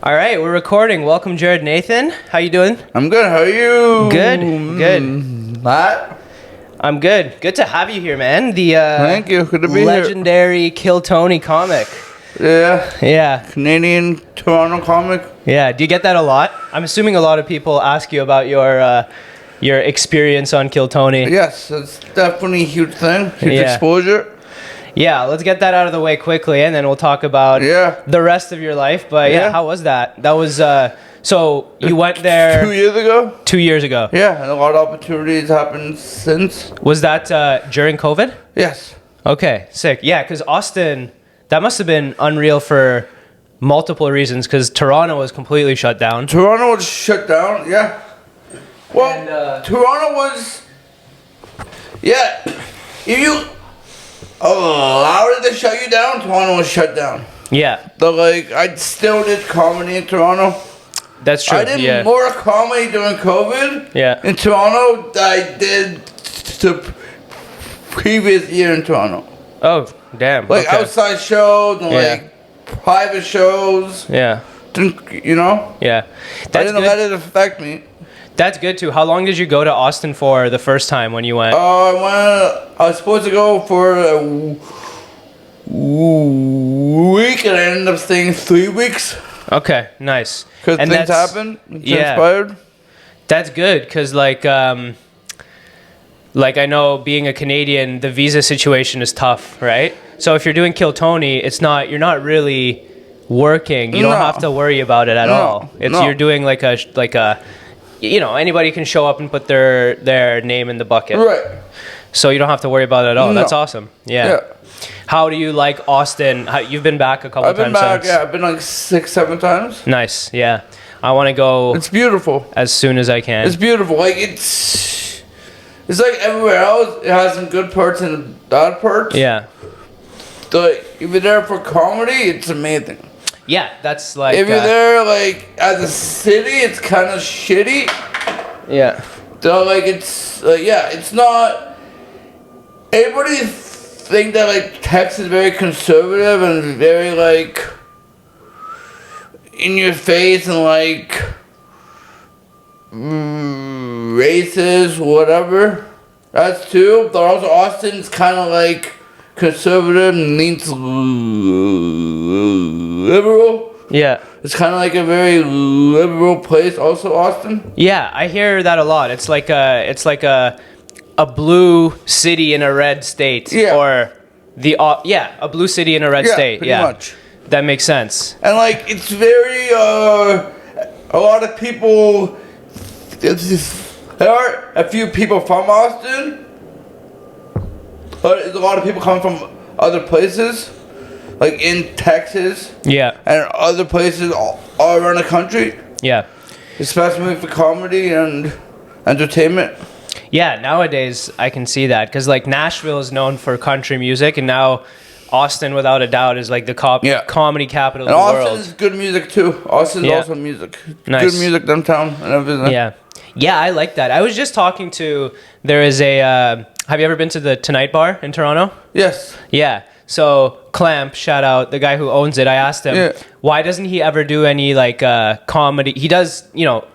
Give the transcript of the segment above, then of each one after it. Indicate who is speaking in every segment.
Speaker 1: All right, we're recording. Welcome, Jared Nathan. How you doing?
Speaker 2: I'm good. How are you?
Speaker 1: Good.
Speaker 2: Matt?
Speaker 1: I'm good. Good to have you here, man. The
Speaker 2: Thank you. Good to be
Speaker 1: legendary Kill Tony comic.
Speaker 2: here.
Speaker 1: Yeah.
Speaker 2: Canadian Toronto comic.
Speaker 1: Yeah. Do you get that a lot? I'm assuming a lot of people ask you about your experience on Kill Tony.
Speaker 2: Yes, it's definitely a huge thing. Huge
Speaker 1: Yeah.
Speaker 2: exposure.
Speaker 1: Yeah, let's get that out of the way quickly, and then we'll talk about the rest of your life. But yeah, how was that? That was so you went there
Speaker 2: 2 years ago.
Speaker 1: 2 years ago.
Speaker 2: Yeah, and a lot of opportunities happened since.
Speaker 1: Was that during COVID?
Speaker 2: Yes.
Speaker 1: Okay, sick. Yeah, because Austin, that must have been unreal for multiple reasons. Because Toronto was completely shut down.
Speaker 2: Toronto was shut down. Yeah. Well,
Speaker 1: And,
Speaker 2: Toronto was. Yeah. If you allowed it to shut you down, Toronto was shut down.
Speaker 1: Yeah,
Speaker 2: But like, I still did comedy in Toronto.
Speaker 1: that's true.
Speaker 2: I did more comedy during COVID in Toronto than I did the previous year in Toronto.
Speaker 1: Oh, damn.
Speaker 2: Like outside shows and like private shows.
Speaker 1: Yeah.
Speaker 2: You know?
Speaker 1: Yeah.
Speaker 2: I
Speaker 1: That's
Speaker 2: didn't
Speaker 1: good.
Speaker 2: let it affect me.
Speaker 1: That's good too. How long did you go to Austin for the first time when you went?
Speaker 2: I was supposed to go for a week and I ended up staying 3 weeks.
Speaker 1: Okay, nice.
Speaker 2: Because things happened. Transpired.
Speaker 1: That's good because like I know being a Canadian, the visa situation is tough, right? So if you're doing Kill Tony, you're not really working. You don't have to worry about it at all. You're doing like a anybody can show up and put their name in the bucket.
Speaker 2: Right.
Speaker 1: So you don't have to worry about it at all. That's awesome. Yeah. How do you like Austin? You've been back a couple times.
Speaker 2: I've been back. Yeah, I've been like 6-7 times.
Speaker 1: Nice. Yeah. I want to go.
Speaker 2: It's beautiful.
Speaker 1: As soon as I can.
Speaker 2: It's beautiful. Like it's like everywhere else. It has some good parts and bad parts.
Speaker 1: Yeah.
Speaker 2: So if you're there for comedy, it's amazing.
Speaker 1: Yeah, that's like.
Speaker 2: If you're there like as a city, it's kind of shitty.
Speaker 1: Yeah.
Speaker 2: So like it's it's not. Everybody think that like Texas is very conservative and very like in your face and like racist, whatever. That's too. But also Austin's kind of like conservative and leans liberal.
Speaker 1: Yeah.
Speaker 2: It's kind of like a very liberal place. Also Austin.
Speaker 1: Yeah, I hear that a lot. It's like a blue city in a red state.
Speaker 2: Yeah.
Speaker 1: Or a blue city in a red state.
Speaker 2: Pretty much.
Speaker 1: That makes sense.
Speaker 2: And like it's very a lot of people. There are a few people from Austin, but there's a lot of people coming from other places, like in Texas.
Speaker 1: Yeah.
Speaker 2: And other places all around the country.
Speaker 1: Yeah.
Speaker 2: Especially for comedy and entertainment.
Speaker 1: Yeah, nowadays I can see that because like Nashville is known for country music, and now Austin, without a doubt, is like the comedy capital of the world.
Speaker 2: Austin is good music too. Austin's also music.
Speaker 1: Nice.
Speaker 2: Good music downtown and everything.
Speaker 1: Yeah. Yeah, I like that. I was just talking to, there is a, have you ever been to the Tonight Bar in Toronto?
Speaker 2: Yes.
Speaker 1: Yeah. So Clamp, shout out, the guy who owns it, I asked him, why doesn't he ever do any like comedy? He does,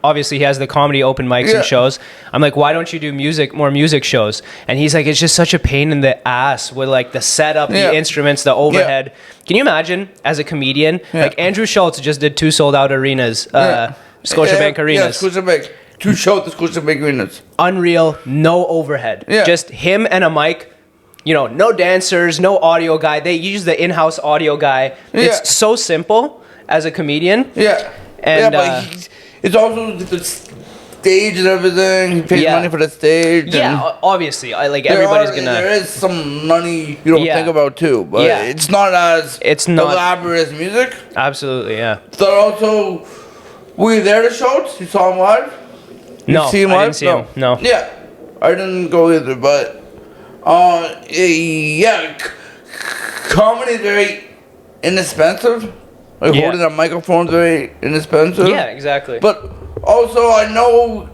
Speaker 1: obviously he has the comedy open mics and shows. I'm like, why don't you do more music shows? And he's like, it's just such a pain in the ass with like the setup, the instruments, the overhead. Can you imagine as a comedian? Like Andrew Schultz just did 2 sold out arenas, Scotiabank arenas.
Speaker 2: Yeah, Scotiabank. 2 shows at Scotiabank arenas.
Speaker 1: Unreal, no overhead. Yeah. Just him and a mic. No dancers, no audio guy. They use the in-house audio guy. It's so simple as a comedian.
Speaker 2: Yeah.
Speaker 1: And
Speaker 2: but it's also the stage and everything. He pays money for the stage.
Speaker 1: Yeah, obviously. Everybody's gonna.
Speaker 2: There is some money you don't think about too, but it's not as elaborate as music.
Speaker 1: Absolutely, yeah.
Speaker 2: So also, were you there to shows? You saw him live?
Speaker 1: No, I didn't see him. No.
Speaker 2: Yeah, I didn't go either, but. Comedy is very inexpensive. Like holding a microphone is very inexpensive.
Speaker 1: Yeah, exactly.
Speaker 2: But also, I know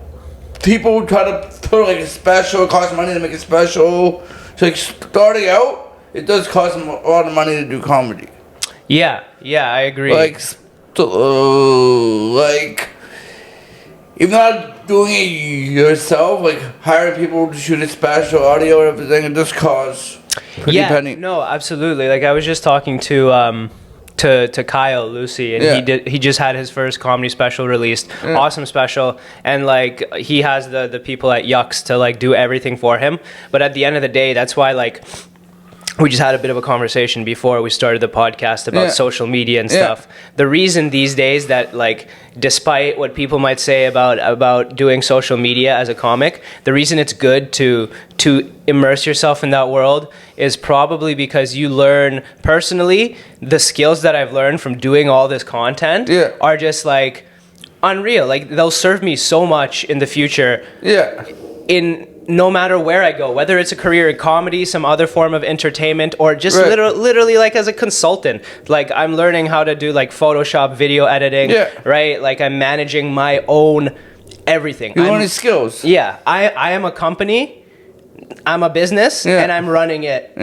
Speaker 2: people try to put like a special. It costs money to make a special. So like starting out, it does cost them a lot of money to do comedy.
Speaker 1: Yeah, I agree.
Speaker 2: Like like, if not doing it yourself, like hiring people to shoot a special audio and everything, and just cause pretty penny.
Speaker 1: No, absolutely. Like I was just talking to Kyle Lucy, and he just had his first comedy special released. Awesome special, and like he has the people at Yucks to like do everything for him. But at the end of the day, that's why like we just had a bit of a conversation before we started the podcast about social media and stuff. The reason these days that like, despite what people might say about doing social media as a comic, the reason it's good to immerse yourself in that world is probably because you learn personally the skills that I've learned from doing all this content are just like unreal. Like they'll serve me so much in the future. In no matter where I go, whether it's a career in comedy, some other form of entertainment, or just literally like as a consultant. Like I'm learning how to do like Photoshop video editing, right? Like I'm managing my own everything.
Speaker 2: You're learning skills.
Speaker 1: Yeah, I am a company, I'm a business, and I'm running it.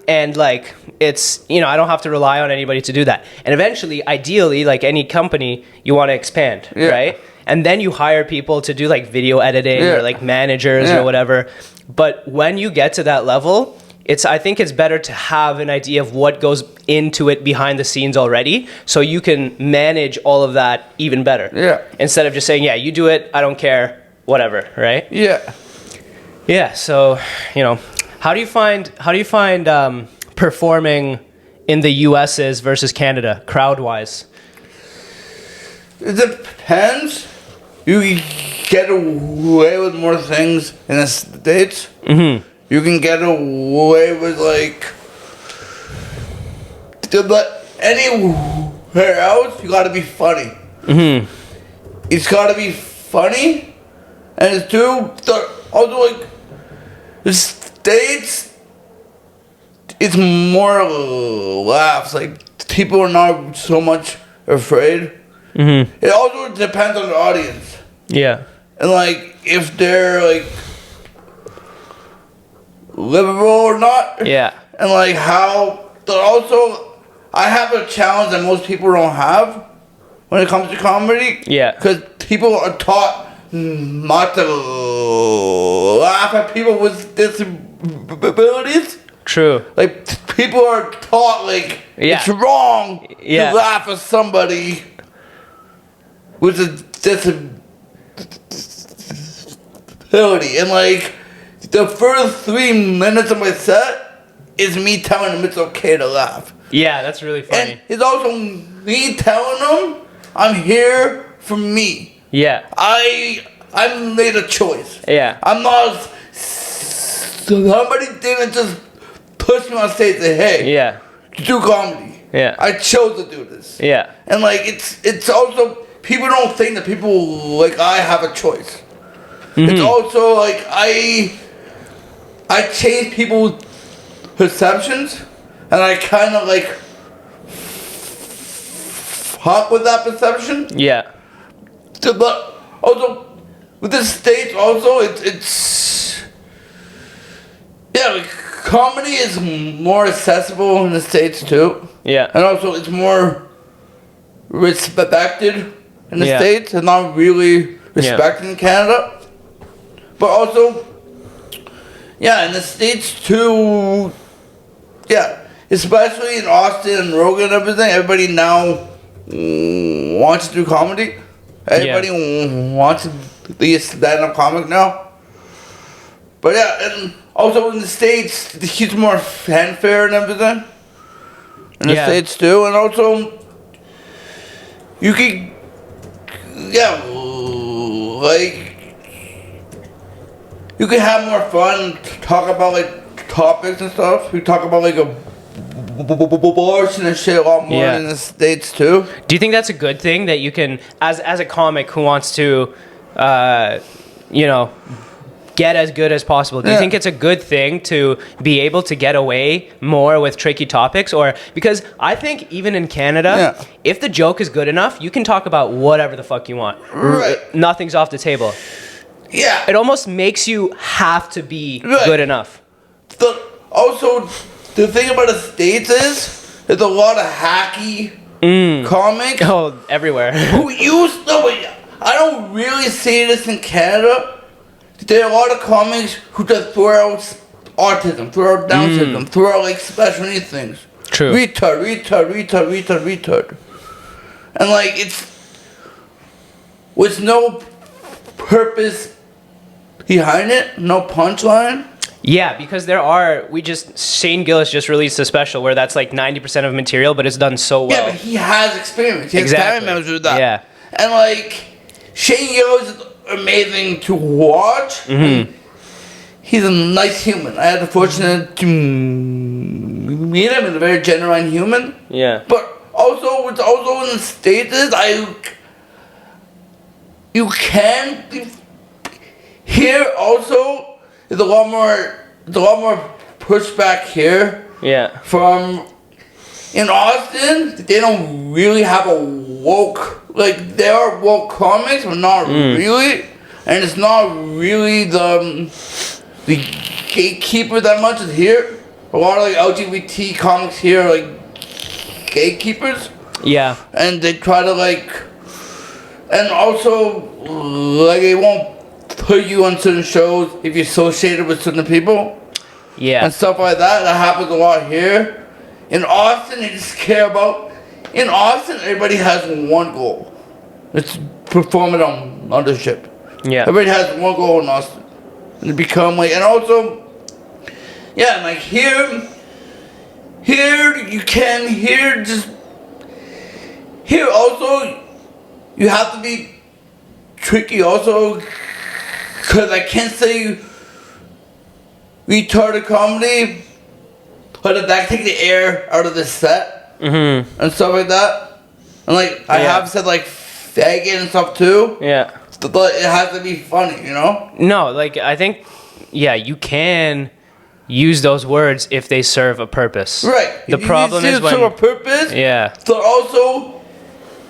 Speaker 1: And like it's, you know, I don't have to rely on anybody to do that. And eventually, ideally, like any company, you want to expand, right? And then you hire people to do like video editing or like managers or whatever. But when you get to that level, I think it's better to have an idea of what goes into it behind the scenes already, so you can manage all of that even better. Instead of just saying, you do it, I don't care, whatever, right? Yeah. So, you know, how do you find performing in the US is versus Canada, crowd-wise?
Speaker 2: It depends. You get away with more things in the States. You can get away with like, but anywhere else, you gotta be funny. It's gotta be funny, and it's also like the States. It's more laughs. Like people are not so much afraid. It also depends on the audience. And like if they're like livable or not. And like how. But also, I have a challenge that most people don't have when it comes to comedy. Because people are taught not to laugh at people with disabilities.
Speaker 1: True.
Speaker 2: Like people are taught like it's wrong to laugh at somebody with a disability. And like the first 3 minutes of my set is me telling them it's okay to laugh.
Speaker 1: That's really funny.
Speaker 2: And it's also me telling them I'm here for me. I made a choice. I'm not. Somebody didn't just push me on stage and say, hey, do comedy. I chose to do this. And like it's also, people don't think that people like I have a choice. It's also like I change people's perceptions, and I kind of like fuck with that perception. But also with the States, also it's like comedy is more accessible in the States too. And also it's more respected in the States and not really respected in Canada. But also, in the States too, especially in Austin and Rogan and everything, everybody now wants to do comedy. Everybody wants to be a stand-up comic now. But and also in the States, there's more fanfare and everything. In the States too, and also, you can, like, you can have more fun, talk about like topics and stuff. You talk about like abortion and shit a lot more in the States too.
Speaker 1: Do you think that's a good thing that you can, as a comic who wants to, get as good as possible? Do you think it's a good thing to be able to get away more with tricky topics? Or because I think even in Canada, if the joke is good enough, you can talk about whatever the fuck you want. Nothing's off the table. It almost makes you have to be good enough.
Speaker 2: Also, the thing about the States is there's a lot of hacky comics.
Speaker 1: Oh, everywhere.
Speaker 2: Who used to, I don't really see this in Canada. There are a lot of comics who just throw out autism, throw out Down syndrome, throw out like special needs things.
Speaker 1: True.
Speaker 2: Retard. And like it's with no purpose behind it, no punchline.
Speaker 1: Yeah, because Shane Gillis just released a special where that's like 90% of material, but it's done so well.
Speaker 2: Yeah, but he has experience. He has time members with that.
Speaker 1: Yeah.
Speaker 2: And like Shane Gillis is amazing to watch. He's a nice human. I had the fortune to meet him. He's a very genuine human.
Speaker 1: Yeah.
Speaker 2: But also, it's also in the States, you can here also there's a lot more pushback here.
Speaker 1: Yeah.
Speaker 2: From in Austin, they don't really have a woke, like there are woke comics, but not really, and it's not really the gatekeeper that much as here. A lot of like LGBT comics here are like gatekeepers.
Speaker 1: Yeah.
Speaker 2: And they try to like, and also like they won't put you on certain shows if you're associated with certain people.
Speaker 1: Yeah.
Speaker 2: And stuff like that. That happens a lot here. In Austin, they just care about. In Austin, everybody has one goal. It's performing on leadership.
Speaker 1: Yeah.
Speaker 2: Everybody has one goal in Austin. And become like, and also, yeah, like here you can, here also, you have to be tricky also, because I can't say retarded comedy, but that take the air out of the set and stuff like that. And like I have said like faggot and stuff too.
Speaker 1: Yeah.
Speaker 2: But it has to be funny, you know?
Speaker 1: No, like I think, yeah, you can use those words if they serve a purpose.
Speaker 2: Right.
Speaker 1: The problem is when
Speaker 2: serve a purpose.
Speaker 1: Yeah.
Speaker 2: So also,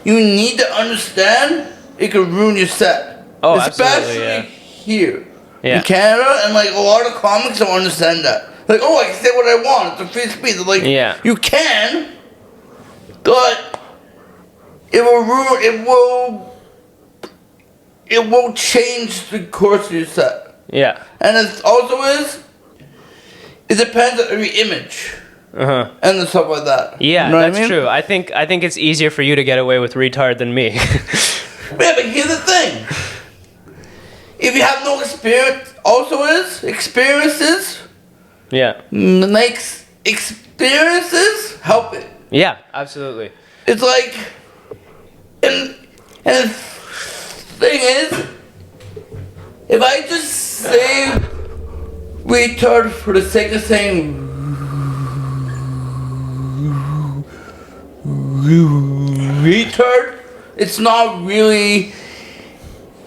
Speaker 2: you need to understand it could ruin your set.
Speaker 1: Oh,
Speaker 2: especially
Speaker 1: absolutely,
Speaker 2: here
Speaker 1: Yeah.
Speaker 2: in Canada, and like a lot of comics don't understand that. Like, oh, I can say what I want. It's a free speech. Like,
Speaker 1: Yeah.
Speaker 2: you can, but it will ruin. It will change the course of your set.
Speaker 1: Yeah.
Speaker 2: And it also it depends on every image. And the stuff like that.
Speaker 1: Yeah,
Speaker 2: you know
Speaker 1: that's
Speaker 2: what I mean?
Speaker 1: true. I think it's easier for you to get away with retard than me.
Speaker 2: Yeah, but here's the thing. If you have no experience, experiences
Speaker 1: Yeah.
Speaker 2: makes experiences help it.
Speaker 1: Yeah, absolutely.
Speaker 2: It's like, and the thing is, if I just say retard for the sake of saying retard, it's not really.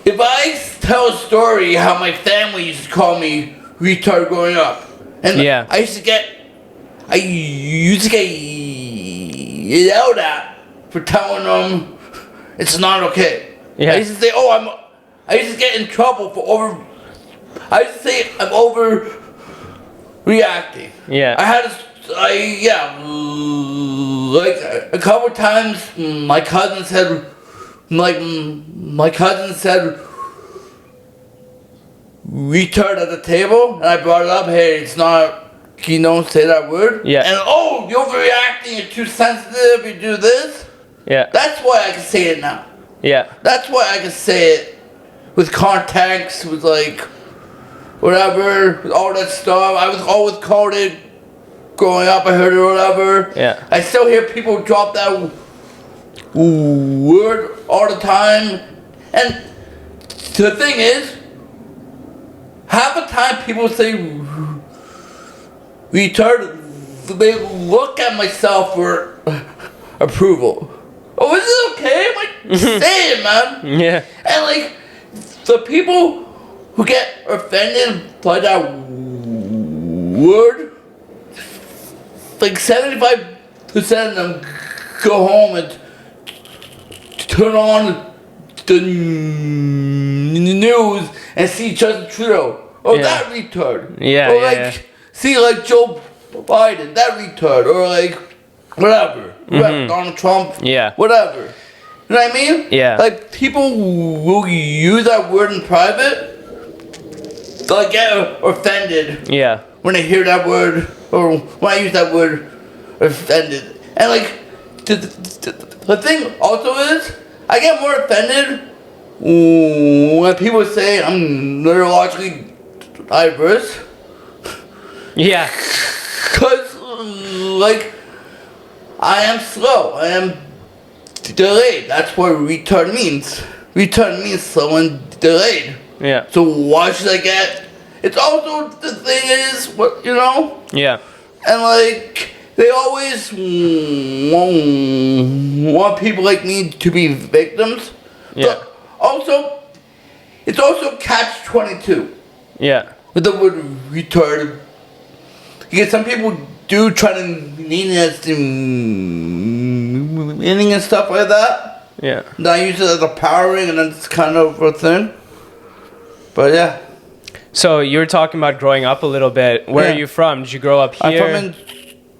Speaker 2: If I tell a story how my family used to call me retard growing up, and I used to get yelled at for telling them it's not okay.
Speaker 1: Yeah.
Speaker 2: I used to say, I used to get in trouble for I used to say I'm overreacting.
Speaker 1: Yeah.
Speaker 2: Like a couple times, my cousin said retard at the table, and I brought it up. Hey, it's not. You don't say that word.
Speaker 1: Yeah.
Speaker 2: And you're overreacting. You're too sensitive. You do this.
Speaker 1: Yeah.
Speaker 2: That's why I can say it now.
Speaker 1: Yeah.
Speaker 2: That's why I can say it with context, with like whatever, with all that stuff. I was always called it growing up. I heard it or whatever.
Speaker 1: Yeah.
Speaker 2: I still hear people drop that word all the time. And the thing is, half the time people say retard, they look at myself for approval. Oh, is it okay? I'm like, say it, man.
Speaker 1: Yeah.
Speaker 2: And like, the people who get offended by that word, like 75% of them go home and turn on the news and see Justin Trudeau. That retard.
Speaker 1: Yeah,
Speaker 2: or like, see like Joe Biden, that retard. Or like, whatever. Donald Trump.
Speaker 1: Yeah.
Speaker 2: Whatever. You know what I mean?
Speaker 1: Yeah.
Speaker 2: Like, people will use that word in private. They'll get offended.
Speaker 1: Yeah.
Speaker 2: When they hear that word, or when I use that word, offended. And like, the thing also is, I get more offended when people say I'm neurologically diverse.
Speaker 1: Yeah.
Speaker 2: Cause like, I am slow. I am delayed. That's what retard means. Retard means slow and delayed.
Speaker 1: Yeah.
Speaker 2: So why should I get? It's also the thing is what you know.
Speaker 1: Yeah.
Speaker 2: And like they always want people like me to be victims.
Speaker 1: Yeah.
Speaker 2: But also, it's also catch-22
Speaker 1: Yeah.
Speaker 2: with the word retard. Because some people do try to mean it as meaning and stuff like that.
Speaker 1: Yeah.
Speaker 2: And I use it as a powering, and that's kind of a thing. But yeah.
Speaker 1: So you were talking about growing up a little bit. Where
Speaker 2: Yeah.
Speaker 1: are you from? Did you grow up here?
Speaker 2: I'm from in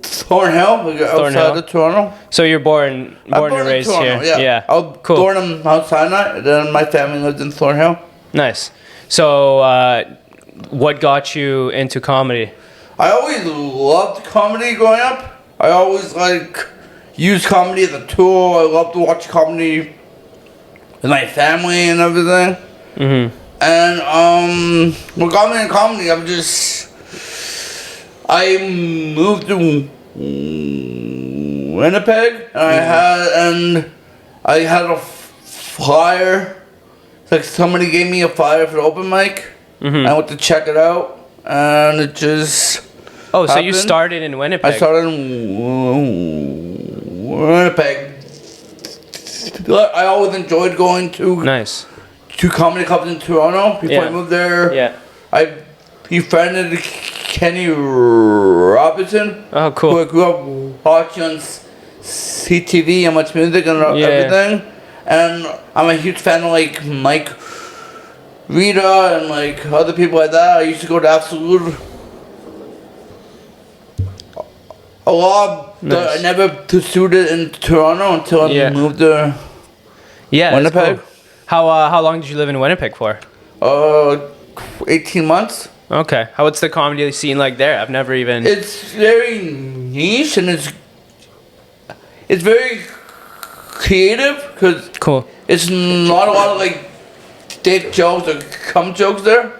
Speaker 2: Thornhill, like outside of Toronto.
Speaker 1: So you're born and raised
Speaker 2: Toronto,
Speaker 1: here.
Speaker 2: Yeah. I was
Speaker 1: Cool.
Speaker 2: born in Mount Sinai, and then my family lived in Thornhill.
Speaker 1: Nice. So what got you into comedy?
Speaker 2: I always loved comedy growing up. I always used comedy as a tool. I loved to watch comedy with my family and everything.
Speaker 1: Mm-hmm.
Speaker 2: And what got me in comedy, I moved to Winnipeg, and I had a flyer. Like somebody gave me a flyer for the open mic.
Speaker 1: Mm-hmm.
Speaker 2: I went to check it out, and it just.
Speaker 1: Oh, so you
Speaker 2: happened.
Speaker 1: started in Winnipeg?
Speaker 2: I started in Winnipeg. I always enjoyed going to
Speaker 1: Nice.
Speaker 2: two comedy clubs in Toronto before I moved there.
Speaker 1: Yeah.
Speaker 2: I befriended Kenny Robinson.
Speaker 1: Oh, cool.
Speaker 2: Who I grew up watching on CTV and Much Music and everything. And I'm a huge fan of like Mike Rita and like other people like that. I used to go to Absolute a lot. Nice. I never pursued it in Toronto until I moved there.
Speaker 1: Yeah,
Speaker 2: Winnipeg.
Speaker 1: Cool. How long did you live in Winnipeg for?
Speaker 2: 18 months.
Speaker 1: Okay. What's the comedy scene like there? I've never even.
Speaker 2: It's very niche and it's very creative because
Speaker 1: cool.
Speaker 2: It's not a lot of like dick jokes or cum jokes there.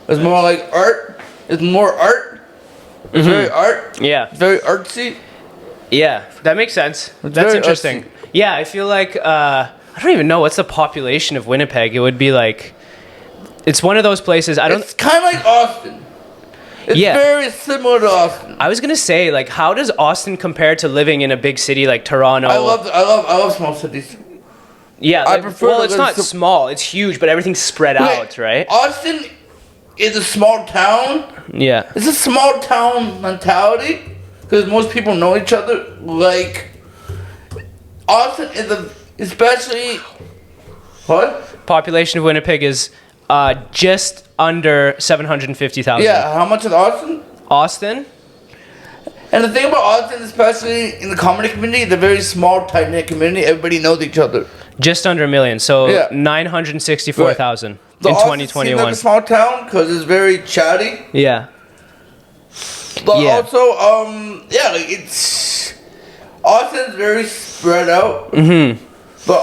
Speaker 2: It's more like art. It's more art. It's very art.
Speaker 1: Yeah.
Speaker 2: It's very artsy.
Speaker 1: Yeah, that makes sense.
Speaker 2: It's
Speaker 1: That's interesting. Artsy. Yeah, I feel like I don't even know what's the population of Winnipeg. It would be like, it's one of those places.
Speaker 2: It's kind of like Austin. It's very similar to Austin.
Speaker 1: I was gonna say, like, how does Austin compare to living in a big city like Toronto?
Speaker 2: I love small cities.
Speaker 1: Yeah, I prefer. Well, it's not small; it's huge, but everything's spread out, right?
Speaker 2: Austin is a small town.
Speaker 1: Yeah,
Speaker 2: it's a small town mentality because most people know each other. Like Austin is especially what?
Speaker 1: Population of Winnipeg is just under 750,000.
Speaker 2: Yeah, how much is Austin?
Speaker 1: Austin?
Speaker 2: And the thing about Austin, especially in the comedy community, it's a very small, tight-knit community. Everybody knows each other.
Speaker 1: Just under a million, so 964,000 in 2021.
Speaker 2: It's like a small town because it's very chatty.
Speaker 1: Yeah.
Speaker 2: But also, like it's Austin's very spread out. Mm-hmm. But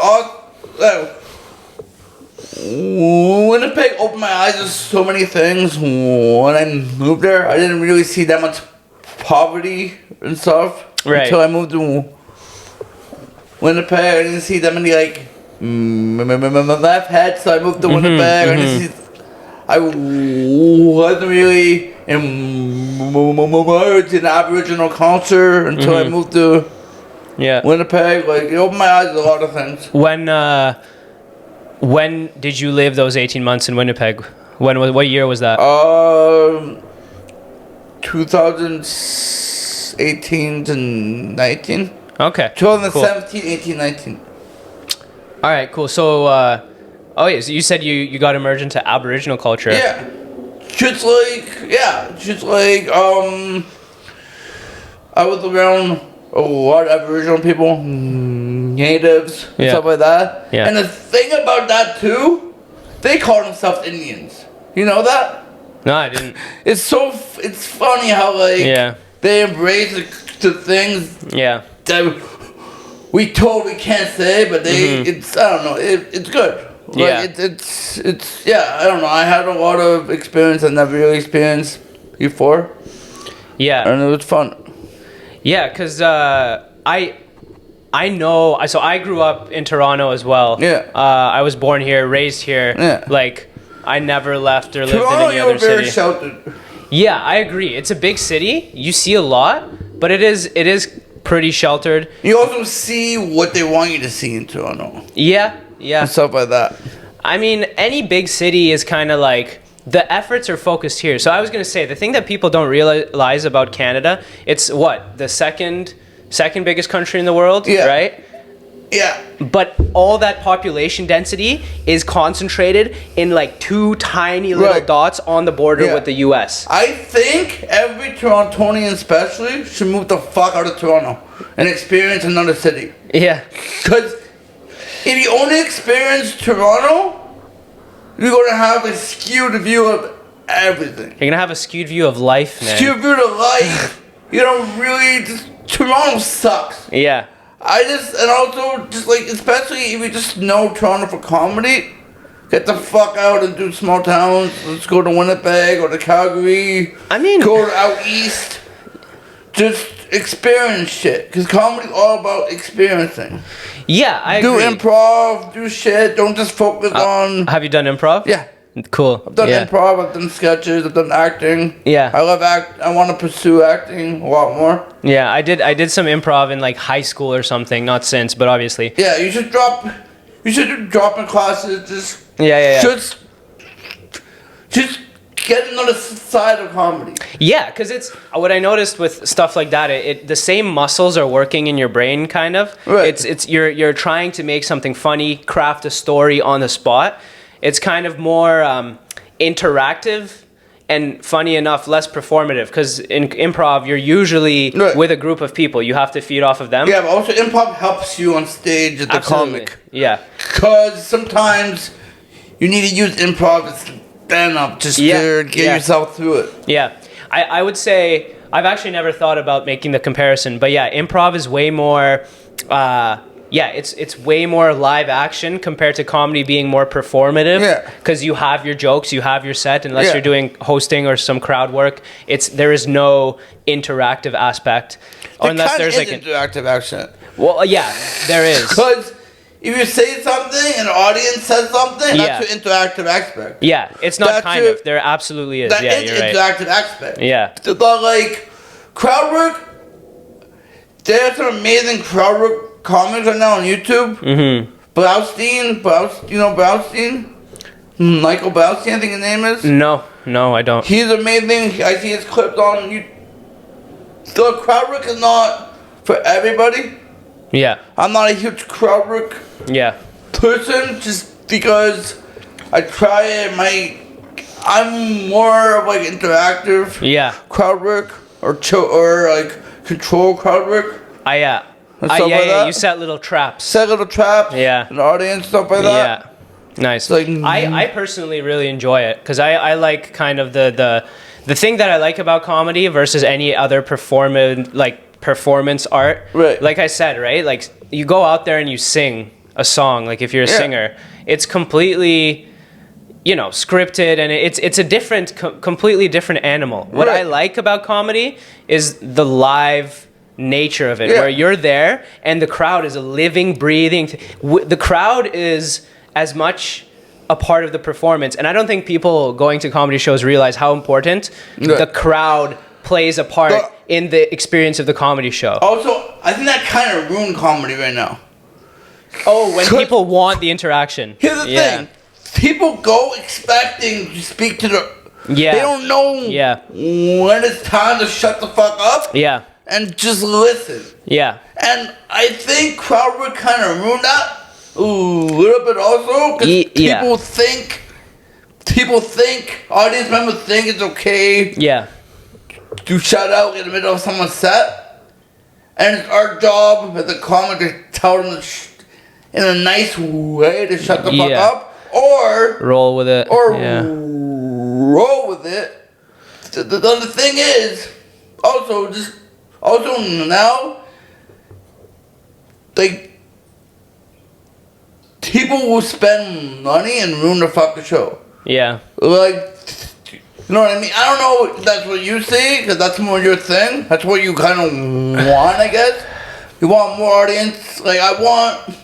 Speaker 2: Winnipeg opened my eyes to so many things when I moved there. I didn't really see that much poverty and stuff until I moved to Winnipeg. I didn't see that many like meth heads, so I moved to Winnipeg. I wasn't really immersed in Aboriginal culture until I moved to Winnipeg. Like it opened my eyes to a lot of things.
Speaker 1: When did you live those 18 months in Winnipeg? What year was that?
Speaker 2: 2018 to 19.
Speaker 1: Okay.
Speaker 2: 2017, cool. 18, 19.
Speaker 1: All right, cool. So, so you said you got immersed into Aboriginal culture.
Speaker 2: Yeah. Just like, I was around a lot of Aboriginal people, natives, and stuff like that.
Speaker 1: Yeah.
Speaker 2: And the thing about that too, they call themselves Indians. You know that?
Speaker 1: No, I didn't.
Speaker 2: It's funny how like they embrace the things that we totally can't say, but they it's I don't know, it's good. Like, it's I don't know. I had a lot of experience I never really experienced before. Yeah. And it was fun.
Speaker 1: Yeah, because I know. So I grew up in Toronto as well.
Speaker 2: Yeah.
Speaker 1: I was born here, raised here.
Speaker 2: Yeah.
Speaker 1: Like, I never left or lived
Speaker 2: Toronto,
Speaker 1: in any other
Speaker 2: very
Speaker 1: city.
Speaker 2: sheltered.
Speaker 1: Yeah, I agree. It's a big city. You see a lot, but it is pretty sheltered.
Speaker 2: You also see what they want you to see in Toronto.
Speaker 1: Yeah.
Speaker 2: And stuff like that.
Speaker 1: I mean, any big city is kind of like, the efforts are focused here. So I was going to say, the thing that people don't realize about Canada, it's what? The second biggest country in the world, right?
Speaker 2: Yeah.
Speaker 1: But all that population density is concentrated in like 2 tiny little dots on the border with the US.
Speaker 2: I think every Torontonian especially should move the fuck out of Toronto and experience another city.
Speaker 1: Yeah.
Speaker 2: Because if you only experience Toronto, you're going to have a skewed view of everything.
Speaker 1: You're going to have a skewed view of life, man.
Speaker 2: Skewed view of life. You don't really... Toronto sucks.
Speaker 1: Yeah.
Speaker 2: And also, just like, especially if you just know Toronto for comedy, get the fuck out and do small towns. Let's go to Winnipeg or to Calgary.
Speaker 1: I mean...
Speaker 2: Go out east. Just experience shit. Because comedy's all about experiencing.
Speaker 1: Yeah, I agree.
Speaker 2: Do improv, do shit. Don't just focus on...
Speaker 1: Have you done improv?
Speaker 2: Yeah.
Speaker 1: Cool.
Speaker 2: I've done improv, I've done sketches, I've done acting.
Speaker 1: Yeah.
Speaker 2: I love I want to pursue acting a lot more.
Speaker 1: Yeah, I did some improv in like high school or something, not since, but obviously.
Speaker 2: Yeah, you should do dropping classes, just...
Speaker 1: Yeah.
Speaker 2: Just get another side of comedy.
Speaker 1: Yeah, because it's what I noticed with stuff like that. The same muscles are working in your brain, kind of.
Speaker 2: Right.
Speaker 1: It's you're trying to make something funny, craft a story on the spot. It's kind of more interactive and, funny enough, less performative. Because in improv, you're usually with a group of people. You have to feed off of them.
Speaker 2: Yeah, but also improv helps you on stage as the comic.
Speaker 1: Yeah.
Speaker 2: Because sometimes you need to use improv to stand up, just to get yourself through it.
Speaker 1: Yeah. I would say, I've actually never thought about making the comparison. But yeah, improv is way more... it's way more live action compared to comedy being more performative. Yeah. Because you have your jokes, you have your set. Unless you're doing hosting or some crowd work, there is no interactive aspect. Unless there's like an
Speaker 2: interactive action.
Speaker 1: Well, yeah, there is.
Speaker 2: Because if you say something and the audience says something, that's your interactive aspect.
Speaker 1: Yeah, it's not there absolutely is. Yeah, you're right.
Speaker 2: Interactive aspect.
Speaker 1: Yeah.
Speaker 2: But like crowd work, there's some amazing crowd work comics right now on YouTube. Mm-hmm. You know Blaustein? Michael Blaustein, I think his name is.
Speaker 1: No, I don't.
Speaker 2: He's amazing. I see his clips on YouTube. So crowd work is not for everybody.
Speaker 1: Yeah.
Speaker 2: I'm not a huge crowd work person just because I try it. I'm more of like interactive crowd work or like control crowd work.
Speaker 1: You set little traps.
Speaker 2: Yeah. An audience, stuff like that.
Speaker 1: Yeah. Nice. Like, I personally really enjoy it because I like kind of the thing that I like about comedy versus any other performance art. Right. Like I said, right? Like you go out there and you sing a song. Like if you're a singer, it's completely, scripted and it's a completely different animal. What I like about comedy is the live nature of it, where you're there and the crowd is a living, breathing. The crowd is as much a part of the performance, and I don't think people going to comedy shows realize how important the crowd plays a part in the experience of the comedy show.
Speaker 2: Also, I think that kind of ruined comedy right now.
Speaker 1: Oh, when people want the interaction.
Speaker 2: Here's the thing. People go expecting to speak to the...
Speaker 1: Yeah.
Speaker 2: They don't know when it's time to shut the fuck up.
Speaker 1: Yeah.
Speaker 2: And just listen. Yeah. And I think crowd work kind of ruined that a little bit also. Because people think, audience members think it's okay to shout out in the middle of someone's set. and it's our job as a comic to tell them in a nice way to shut the fuck up, or
Speaker 1: roll with it,
Speaker 2: or roll with it. The thing is, also now, like, people will spend money and ruin the fucking show.
Speaker 1: Yeah.
Speaker 2: Like, you know what I mean? I don't know if that's what you see, because that's more your thing. That's what you kind of want, I guess. You want more audience. Like, I want...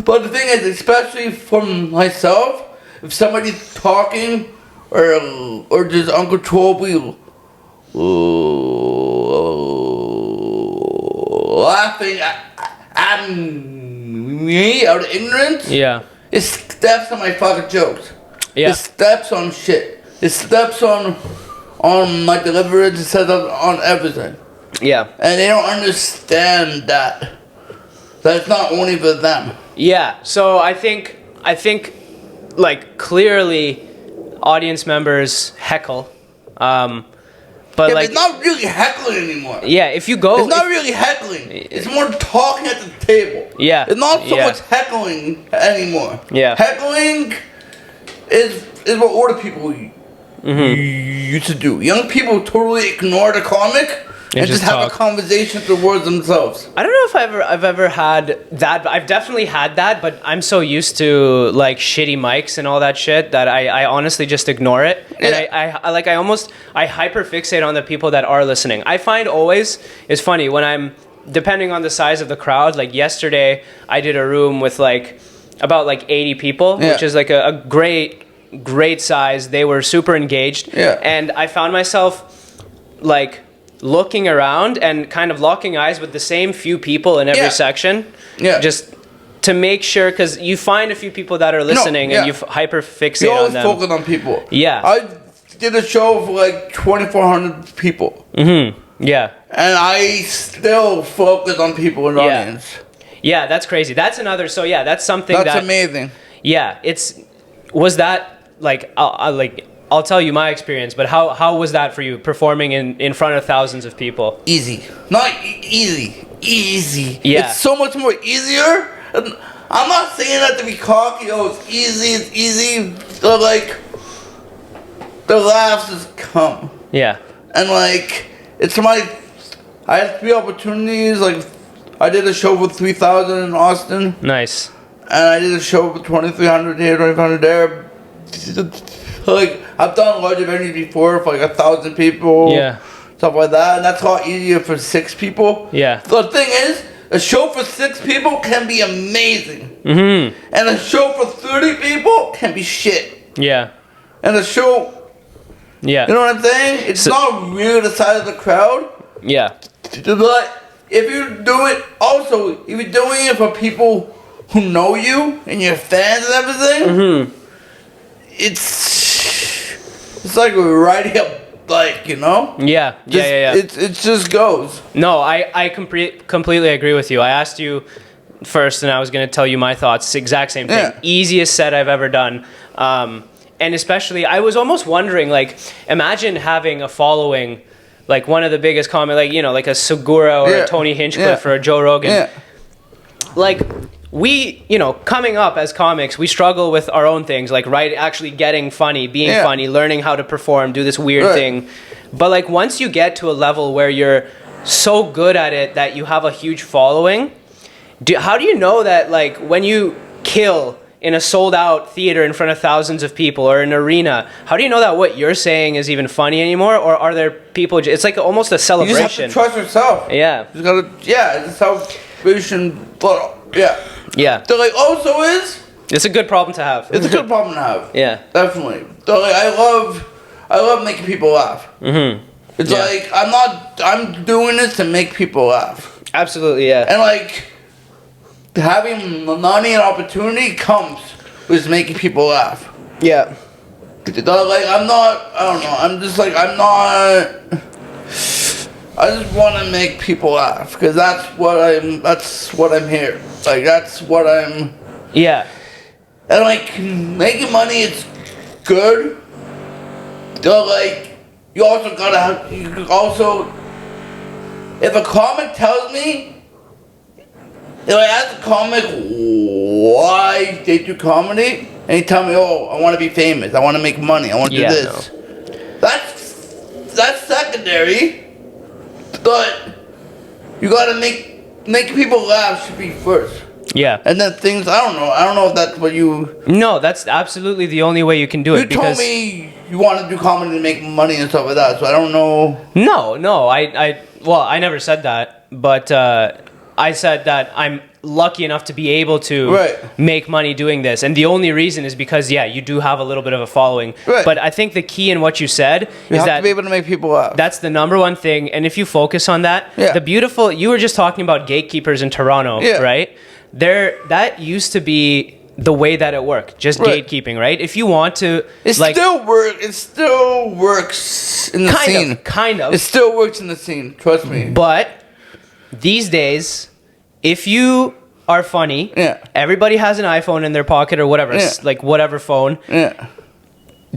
Speaker 2: But the thing is, especially for myself, if somebody's talking or just uncontrollably laughing at me out of ignorance, it steps on my fucking jokes. It steps on shit. It steps on my deliverance. It steps on everything.
Speaker 1: Yeah.
Speaker 2: And they don't understand that it's not only for them.
Speaker 1: Yeah. So I think like clearly audience members heckle. But like,
Speaker 2: it's not really heckling anymore.
Speaker 1: Yeah, if you go...
Speaker 2: It's not really heckling. It's more talking at the table.
Speaker 1: Yeah.
Speaker 2: It's not so much heckling anymore.
Speaker 1: Yeah.
Speaker 2: Heckling is what older people used to do. Young people totally ignore the comic and just have a conversation towards themselves.
Speaker 1: I don't know if I've ever had that. I've definitely had that, but I'm so used to like shitty mics and all that shit that I honestly just ignore it. And I hyper fixate on the people that are listening. I find always it's funny when I'm, depending on the size of the crowd, like yesterday I did a room with like about like 80 people, which is like a great size. They were super engaged.
Speaker 2: Yeah.
Speaker 1: And I found myself like looking around and kind of locking eyes with the same few people in every section. Yeah. Just to make sure, because you find a few people that are listening and you hyper fixate on them.
Speaker 2: You always focus on people.
Speaker 1: Yeah.
Speaker 2: I did a show for like 2,400 people. Mm-hmm.
Speaker 1: Yeah.
Speaker 2: And I still focus on people in the audience.
Speaker 1: Yeah, that's crazy. That's another, that's something
Speaker 2: that's amazing.
Speaker 1: Yeah, was that like, I'll tell you my experience, but how was that for you, performing in front of thousands of people?
Speaker 2: Easy. Not easy. Easy.
Speaker 1: Yeah.
Speaker 2: It's so much more easier. And I'm not saying that to be cocky. Oh, it's easy. So, like, the laughs just come.
Speaker 1: Yeah.
Speaker 2: And, like, I had 3 opportunities. Like, I did a show for 3,000 in Austin.
Speaker 1: Nice.
Speaker 2: And I did a show for 2,300 here, 2,500 there. Like, I've done larger venues before for like 1,000 people.
Speaker 1: Yeah.
Speaker 2: Stuff like that. And that's a lot easier for 6 people.
Speaker 1: Yeah.
Speaker 2: The thing is, a show for 6 people can be amazing.
Speaker 1: Mm-hmm.
Speaker 2: And a show for 30 people can be shit.
Speaker 1: Yeah.
Speaker 2: And a show...
Speaker 1: Yeah.
Speaker 2: You know what I'm saying? It's not really the size of the crowd.
Speaker 1: Yeah.
Speaker 2: But if you're doing it for people who know you and your fans and everything, it's like riding a bike, you know?
Speaker 1: Yeah.
Speaker 2: It just goes.
Speaker 1: No, I completely agree with you. I asked you first, and I was going to tell you my thoughts. Exact same thing.
Speaker 2: Yeah.
Speaker 1: Easiest set I've ever done. And especially, I was almost wondering, like, imagine having a following, like one of the biggest like, you know, like a Segura or a Tony Hinchcliffe or a Joe Rogan.
Speaker 2: Yeah.
Speaker 1: Like, we, you know, coming up as comics, we struggle with our own things, like actually getting funny, being funny, learning how to perform, do this weird thing. But like once you get to a level where you're so good at it that you have a huge following, how do you know that like when you kill in a sold out theater in front of thousands of people or an arena, how do you know that what you're saying is even funny anymore? Or are there people, it's like almost a celebration.
Speaker 2: You just have to trust yourself.
Speaker 1: Yeah.
Speaker 2: You just gotta, it's a celebration, but
Speaker 1: Yeah.
Speaker 2: So like also
Speaker 1: it's a good problem to have.
Speaker 2: It's a good problem to have.
Speaker 1: Yeah.
Speaker 2: Definitely. So like I love making people laugh. Mm-hmm. It's like I'm doing this to make people laugh.
Speaker 1: Absolutely, yeah.
Speaker 2: And like having money and opportunity comes with making people laugh.
Speaker 1: Yeah.
Speaker 2: Like I just want to make people laugh because that's what I'm here. Like that's what I'm.
Speaker 1: Yeah.
Speaker 2: And like making money is good. So like you also if a comic tells me, if I ask a comic why they do comedy, and he tell me, oh, I want to be famous, I want to make money, I want to do this. No. That's secondary, but you gotta make people laugh should be first.
Speaker 1: Yeah.
Speaker 2: And then things, I don't know if that's what you...
Speaker 1: No, that's absolutely the only way you can do it.
Speaker 2: You told me you want to do comedy to make money and stuff like that, so I don't know...
Speaker 1: No, I never said that, but I said that I'm lucky enough to be able to make money doing this, and the only reason is because, you do have a little bit of a following.
Speaker 2: Right.
Speaker 1: But I think the key in what you said
Speaker 2: is that... You have to be able to make people laugh.
Speaker 1: That's the number one thing, and if you focus on that, the beautiful... You were just talking about gatekeepers in Toronto, right? That used to be the way that it worked, just gatekeeping, right? If you want to,
Speaker 2: it still works in the scene.
Speaker 1: Kind of.
Speaker 2: It still works in the scene. Trust me.
Speaker 1: But these days, if you are funny, everybody has an iPhone in their pocket or whatever, like whatever phone.
Speaker 2: Yeah.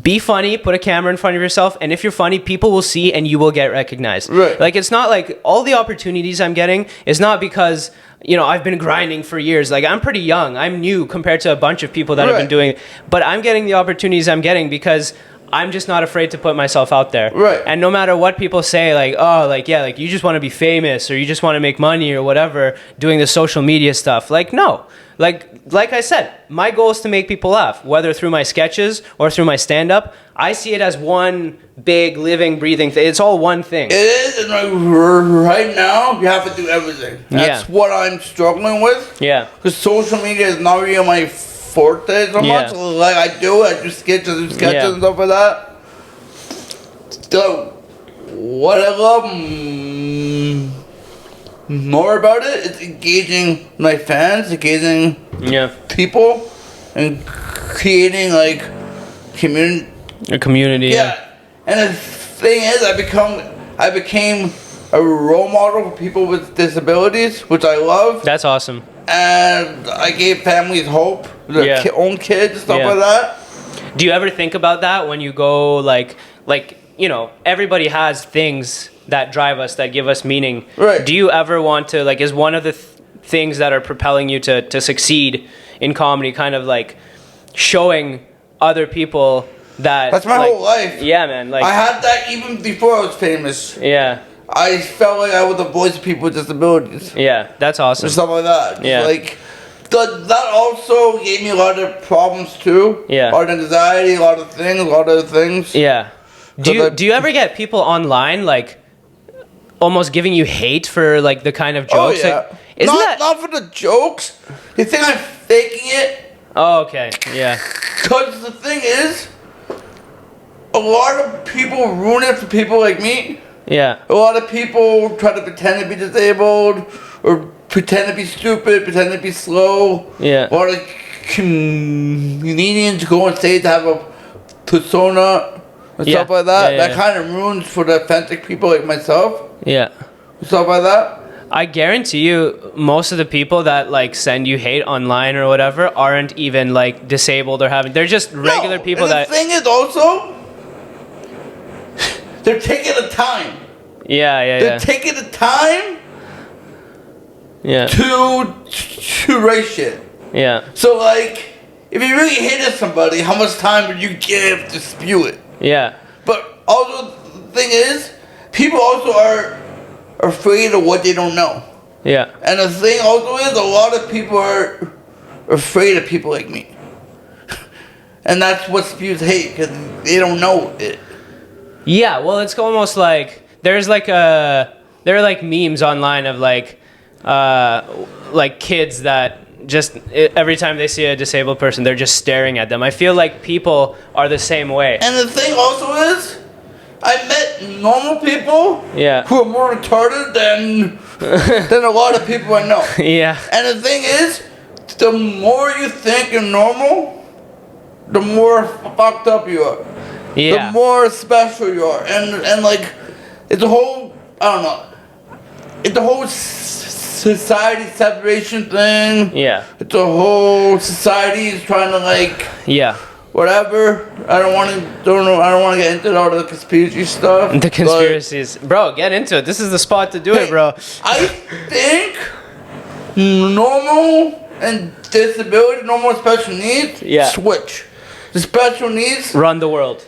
Speaker 1: Be funny, put a camera in front of yourself, and if you're funny, people will see and you will get recognized.
Speaker 2: Right.
Speaker 1: Like, it's not like all the opportunities I'm getting is not because, I've been grinding for years. Like, I'm pretty young. I'm new compared to a bunch of people that have been doing it. But I'm getting the opportunities I'm getting because I'm just not afraid to put myself out there.
Speaker 2: Right.
Speaker 1: And no matter what people say, you just want to be famous or you just want to make money or whatever, doing the social media stuff. Like, no. Like I said, my goal is to make people laugh, whether through my sketches or through my stand-up. I see it as one big, living, breathing thing. It's all one thing.
Speaker 2: It is, and right now, you have to do everything. That's what I'm struggling with. Yeah. Because social media is not really my forte so much. Like, I do sketches and stuff like that. So, what I love more about it is engaging my fans, engaging people, and creating community.
Speaker 1: A community.
Speaker 2: Yeah. And the thing is, I became a role model for people with disabilities, which I love.
Speaker 1: That's awesome.
Speaker 2: And I gave families hope, their own kids, stuff like that.
Speaker 1: Do you ever think about that when you go everybody has things that drive us, that give us meaning. Right. Do you ever want to, is one of the things that are propelling you to succeed in comedy kind of showing other people that...
Speaker 2: That's my whole life.
Speaker 1: Yeah, man.
Speaker 2: I had that even before I was famous.
Speaker 1: Yeah.
Speaker 2: I felt like I was the voice of people with disabilities.
Speaker 1: Yeah, that's awesome.
Speaker 2: And stuff like that. Yeah. That also gave me a lot of problems too. Yeah. A lot of anxiety, a lot of things.
Speaker 1: Yeah. Do you ever get people online almost giving you hate for the kind of jokes?
Speaker 2: Oh yeah. Not for the jokes. You think I'm faking it?
Speaker 1: Oh, okay. Yeah.
Speaker 2: Because the thing is, a lot of people ruin it for people like me. Yeah. A lot of people try to pretend to be disabled or pretend to be stupid, pretend to be slow. Yeah. A lot of comedians go on stage to have a persona and stuff like that. That kind of ruins for the authentic people like myself. Yeah. Stuff like that.
Speaker 1: I guarantee you, most of the people that send you hate online or whatever aren't even disabled or having. They're just regular people that.
Speaker 2: The thing is also, they're taking the time.
Speaker 1: Yeah.
Speaker 2: They're taking the time. Yeah. To write shit. Yeah. So if you really hated somebody, how much time would you give to spew it? Yeah. But also the thing is, people also are afraid of what they don't know. Yeah. And the thing also is, a lot of people are afraid of people like me. And that's what spews hate, because they don't know it.
Speaker 1: Yeah, well, it's almost there's there are memes online of kids that just every time they see a disabled person, they're just staring at them. I feel like people are the same way.
Speaker 2: And the thing also is, I met normal people who are more retarded than a lot of people I know. Yeah. And the thing is, the more you think you're normal, the more fucked up you are. Yeah. The more special you are. And it's a whole, I don't know, it's a whole society separation thing. Yeah. It's a whole society is trying to whatever. I don't want to get into all the conspiracy stuff.
Speaker 1: The conspiracies, bro. Get into it. This is the spot to do it, bro.
Speaker 2: I think normal and disability, normal and special needs, switch. The special needs
Speaker 1: run the world.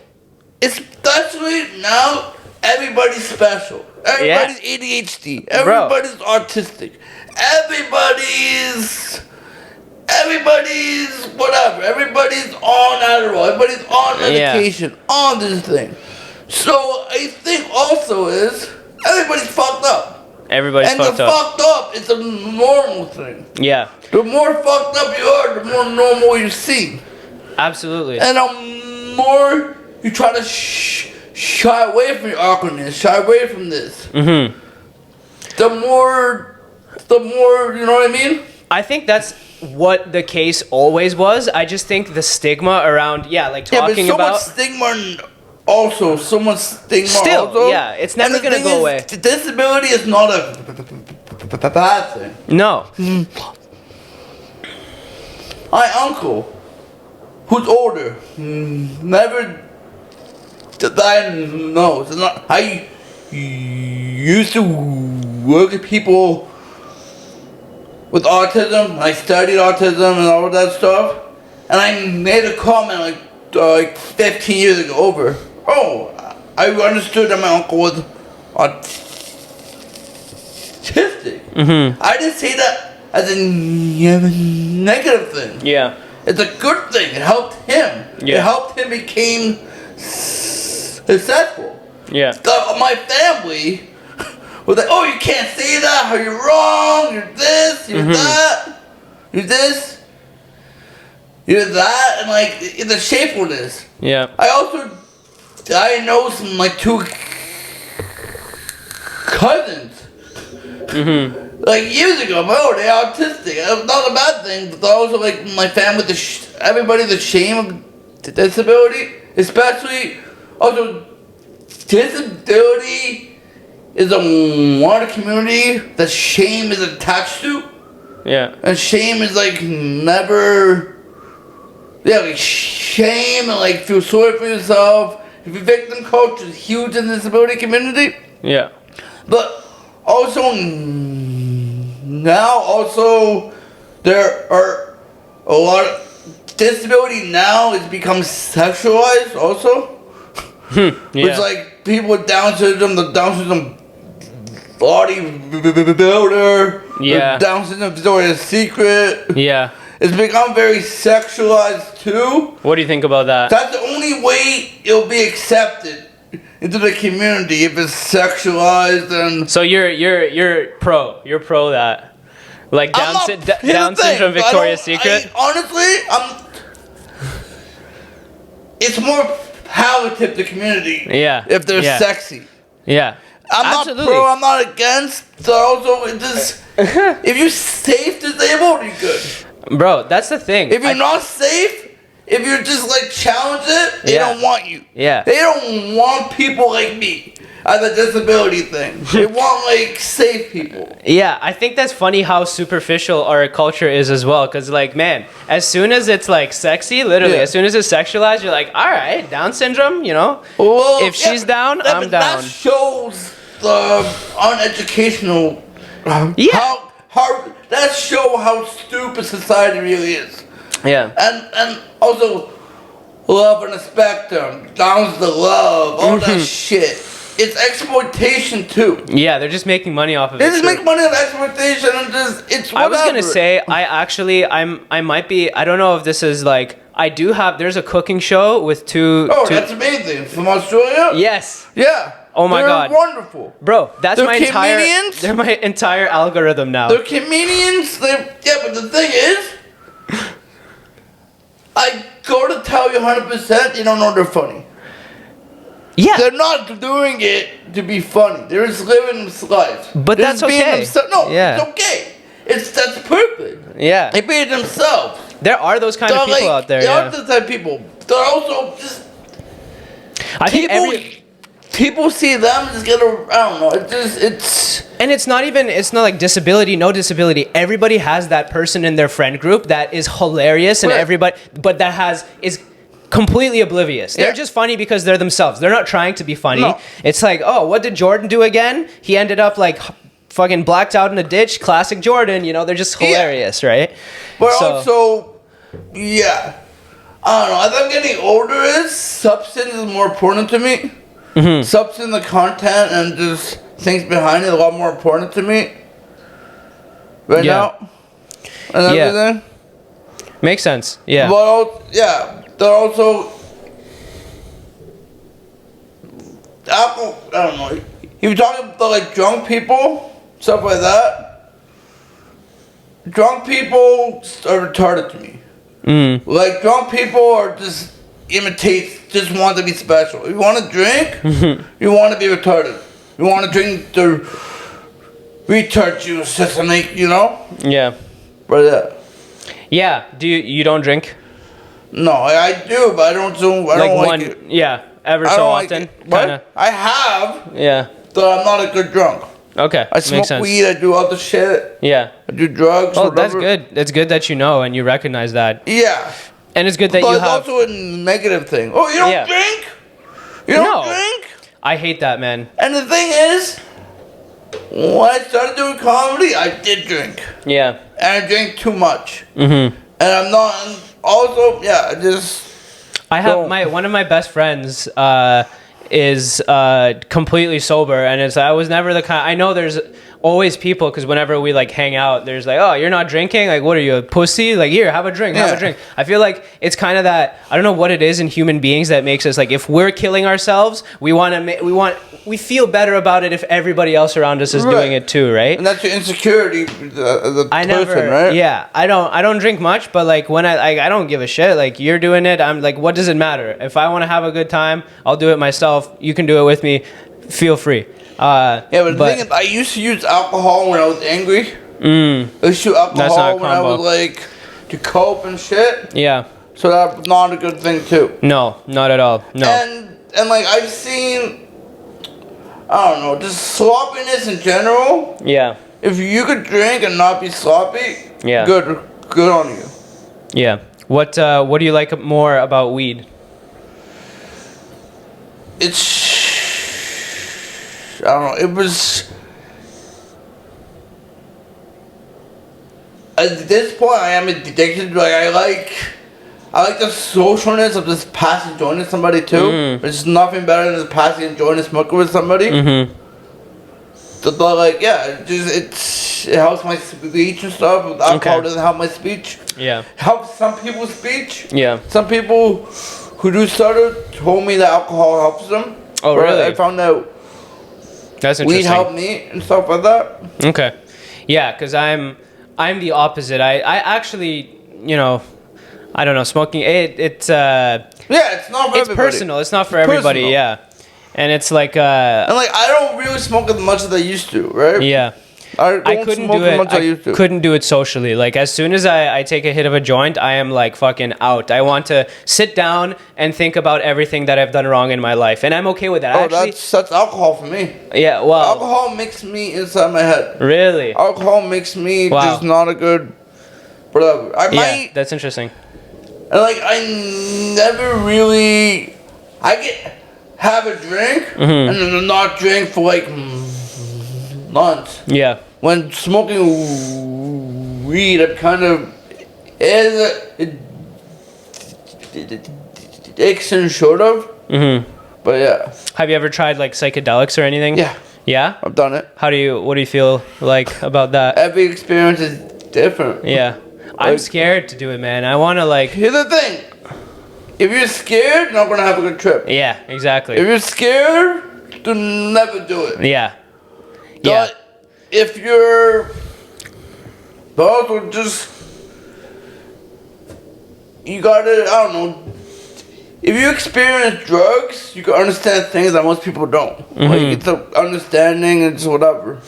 Speaker 2: Especially now, everybody's special. Everybody's ADHD. Everybody's autistic. Everybody's whatever. Everybody's on Adderall. Everybody's on medication. On this thing. So I think also is everybody's fucked up.
Speaker 1: Everybody's fucked up.
Speaker 2: And the fucked up is a normal thing.
Speaker 1: Yeah.
Speaker 2: The more fucked up you are, the more normal you seem.
Speaker 1: Absolutely.
Speaker 2: And the more you try to shy away from your awkwardness, shy away from this. Mm-hmm. The more, you know what I mean?
Speaker 1: I think that's what the case always was. I just think the stigma around, talking about...
Speaker 2: much stigma also, so much stigma
Speaker 1: still,
Speaker 2: also.
Speaker 1: Yeah, it's never going to go away.
Speaker 2: Disability is not a bad thing.
Speaker 1: No.
Speaker 2: My uncle, who's older, never diagnosed. I used to work with people with autism. I studied autism and all of that stuff. And I made a comment like 15 years ago over. Oh, I understood that my uncle was autistic. Mm-hmm. I didn't say that as a negative thing.
Speaker 1: Yeah.
Speaker 2: It's a good thing. It helped him.
Speaker 1: Yeah.
Speaker 2: It helped him become successful.
Speaker 1: Yeah.
Speaker 2: My family was like, oh, you can't say that. You're wrong. You're this. You're that. You're this. You're that. And like, it's a shamefulness.
Speaker 1: Yeah.
Speaker 2: I also diagnosed my 2 cousins. Mm-hmm. Like years ago, they're autistic. Not a bad thing, but also like my family, everybody, the shame of disability, especially also disability is a one community that shame is attached to.
Speaker 1: Yeah.
Speaker 2: And shame is like never, like shame and like feel sorry for yourself. If your victim culture is huge in the disability community.
Speaker 1: Yeah.
Speaker 2: But also now there are a lot of disability now has become sexualized also. Yeah. It's like people with Down syndrome, the Down syndrome body builder,
Speaker 1: yeah.
Speaker 2: Down syndrome Victoria's Secret.
Speaker 1: Yeah.
Speaker 2: It's become very sexualized too.
Speaker 1: What do you think about that?
Speaker 2: That's the only way it'll be accepted into the community if it's sexualized and.
Speaker 1: So you're pro that, like Down syndrome Victoria's Secret.
Speaker 2: Honestly, it's more palliative to the community.
Speaker 1: Yeah.
Speaker 2: If they're sexy.
Speaker 1: Yeah.
Speaker 2: Absolutely. Not pro. I'm not against. So also, it just if you're safe disabled, you're good.
Speaker 1: Bro, that's the thing.
Speaker 2: If you're not safe, if you're just like challenge it, they don't want you.
Speaker 1: Yeah.
Speaker 2: They don't want people like me as a disability thing. They want like safe people.
Speaker 1: Yeah, I think that's funny how superficial our culture is as well. Cause like, man, as soon as it's like sexy, literally, as soon as it's sexualized, you're like, all right, Down syndrome, you know.
Speaker 2: Well,
Speaker 1: if she's down, I'm down.
Speaker 2: That shows the uneducational. How that show how stupid society really is.
Speaker 1: Yeah.
Speaker 2: And also love on the spectrum, Down's the love, all that shit. It's exploitation too.
Speaker 1: Yeah, they're just making money off of it.
Speaker 2: They just make money on exploitation and it's whatever.
Speaker 1: I was gonna say I might be, I don't know if this is like, there's a cooking show with two.
Speaker 2: Oh, that's amazing. From Australia?
Speaker 1: Yes.
Speaker 2: Yeah.
Speaker 1: Oh my God.
Speaker 2: They're wonderful.
Speaker 1: Bro, that's
Speaker 2: they're comedians.
Speaker 1: They're my entire algorithm now.
Speaker 2: They're comedians. But the thing is, I go to tell you 100%, they don't know they're funny.
Speaker 1: Yeah.
Speaker 2: They're not doing it to be funny. They're just living this life.
Speaker 1: But that's okay.
Speaker 2: It's okay. That's perfect.
Speaker 1: Yeah.
Speaker 2: They be themselves.
Speaker 1: There are those kind of people out there.
Speaker 2: There are those type of people. They're also just.
Speaker 1: I think
Speaker 2: people see them just get I don't know. It's.
Speaker 1: And it's not like disability, no disability. Everybody has that person in their friend group that is hilarious, and everybody, but is completely oblivious. They're
Speaker 2: Yeah.
Speaker 1: just funny because they're themselves. They're not trying to be funny.
Speaker 2: No.
Speaker 1: It's like, oh, what did Jordan do again? He ended up like fucking blacked out in a ditch. Classic Jordan. You know, they're just hilarious, right?
Speaker 2: But
Speaker 1: So-
Speaker 2: also, yeah. I don't know. As I'm getting older, substance is more important to me. Substance, the content, and just things behind it, a lot more important to me. Right
Speaker 1: Yeah.
Speaker 2: now. And
Speaker 1: Yeah.
Speaker 2: everything.
Speaker 1: Makes sense. Yeah.
Speaker 2: But yeah, they're also alcohol. I don't know. If you're talking about like drunk people, stuff like that. Drunk people are retarded to me. Like drunk people are just just want to be special. If you want to drink, you want to be retarded. You want to drink the retard juice just to make, you know.
Speaker 1: Yeah.
Speaker 2: But yeah.
Speaker 1: Yeah. Do you don't drink?
Speaker 2: No, I do, but I don't like it.
Speaker 1: Yeah. Ever
Speaker 2: I
Speaker 1: so
Speaker 2: don't like
Speaker 1: often.
Speaker 2: it. What?
Speaker 1: Kinda.
Speaker 2: I have,
Speaker 1: Yeah.
Speaker 2: but I'm not a good drunk.
Speaker 1: Okay.
Speaker 2: I smoke
Speaker 1: Makes sense.
Speaker 2: weed, I do other shit,
Speaker 1: Yeah.
Speaker 2: I do drugs.
Speaker 1: Oh, that's
Speaker 2: whatever.
Speaker 1: good. It's good that you know and you recognize that.
Speaker 2: Yeah.
Speaker 1: And it's good that
Speaker 2: But
Speaker 1: you
Speaker 2: it's
Speaker 1: have.
Speaker 2: also a negative thing. Oh, you don't
Speaker 1: Yeah.
Speaker 2: drink? You don't
Speaker 1: No.
Speaker 2: drink?
Speaker 1: I hate that, man.
Speaker 2: And the thing is, when I started doing comedy, I did drink.
Speaker 1: Yeah.
Speaker 2: And I drank too much. And I'm not, and also, yeah, I just...
Speaker 1: I have
Speaker 2: Don't.
Speaker 1: one of my best friends is completely sober, and I was never the kind. I know there's always people, because whenever we like hang out, there's like, oh, you're not drinking, like, what are you, a pussy? Like, here, have a drink, have
Speaker 2: Yeah.
Speaker 1: a drink. I feel like it's kind of that, I don't know what it is in human beings that makes us like, if we're killing ourselves, we feel better about it if everybody else around us is doing
Speaker 2: Right.
Speaker 1: it too, right?
Speaker 2: And that's your insecurity as a
Speaker 1: I
Speaker 2: person,
Speaker 1: never,
Speaker 2: right?
Speaker 1: yeah, I don't drink much, but like when I don't give a shit. Like, you're doing it, I'm like, what does it matter? If I want to have a good time, I'll do it myself. You can do it with me. Feel free.
Speaker 2: Yeah, but the thing is, I used to use alcohol when I was angry. I used to use
Speaker 1: That's not
Speaker 2: alcohol
Speaker 1: a
Speaker 2: when I
Speaker 1: combo.
Speaker 2: was like to cope and shit.
Speaker 1: Yeah,
Speaker 2: So that's not a good thing too.
Speaker 1: no, not at all. No,
Speaker 2: And like I've seen, I don't know, just sloppiness in general.
Speaker 1: yeah,
Speaker 2: If you could drink and not be sloppy,
Speaker 1: Yeah.
Speaker 2: good on you.
Speaker 1: yeah. What do you like more about weed?
Speaker 2: It's, I don't know, it was, at this point I am addicted, like I like the socialness of just passing joint with somebody too. There's nothing better than just passing a joint and smoking with somebody. But like, yeah, it helps my speech and stuff. Alcohol doesn't help my speech.
Speaker 1: Yeah,
Speaker 2: Helps some people's speech.
Speaker 1: yeah.
Speaker 2: Some people who do stutter told me that alcohol helps them.
Speaker 1: Oh,
Speaker 2: Or
Speaker 1: really?
Speaker 2: I found out
Speaker 1: That's
Speaker 2: weed
Speaker 1: interesting.
Speaker 2: helped me and stuff like that.
Speaker 1: Okay, yeah, because I'm the opposite. I actually, you know, I don't know, smoking. It's
Speaker 2: Yeah, it's not for
Speaker 1: it's
Speaker 2: everybody.
Speaker 1: personal. It's not for everybody.
Speaker 2: personal.
Speaker 1: Yeah, and it's like
Speaker 2: And like, I don't really smoke as much as I used to, right?
Speaker 1: yeah.
Speaker 2: I
Speaker 1: I
Speaker 2: don't
Speaker 1: couldn't
Speaker 2: smoke
Speaker 1: do
Speaker 2: as
Speaker 1: it.
Speaker 2: much as I
Speaker 1: I
Speaker 2: used to.
Speaker 1: couldn't do it socially. Like, as soon as I take a hit of a joint, I am like fucking out. I want to sit down and think about everything that I've done wrong in my life, and I'm okay with that.
Speaker 2: Oh,
Speaker 1: Actually,
Speaker 2: that's alcohol for me.
Speaker 1: yeah. Well,
Speaker 2: Alcohol makes me inside my head.
Speaker 1: really.
Speaker 2: Alcohol makes me
Speaker 1: Wow.
Speaker 2: just not a good whatever. I
Speaker 1: Yeah,
Speaker 2: might,
Speaker 1: that's interesting.
Speaker 2: and like I never really, I get have a drink
Speaker 1: Mm-hmm.
Speaker 2: and then not drink for like months.
Speaker 1: Yeah,
Speaker 2: When smoking weed, I'm kind of addiction short of. But yeah,
Speaker 1: have you ever tried like psychedelics or anything?
Speaker 2: yeah,
Speaker 1: Yeah.
Speaker 2: I've done it.
Speaker 1: What do you feel like about that?
Speaker 2: Every experience is different.
Speaker 1: Yeah, I'm
Speaker 2: Like-
Speaker 1: scared to do it, man. I want to like.
Speaker 2: Here's the thing. If you're scared, you're not gonna have a good trip.
Speaker 1: Yeah, exactly.
Speaker 2: If you're scared, do never do it.
Speaker 1: Yeah. Yeah.
Speaker 2: But if you're, but also just, you gotta, I don't know. If you experience drugs, you can understand things that most people don't. Like it's a understanding and it's whatever.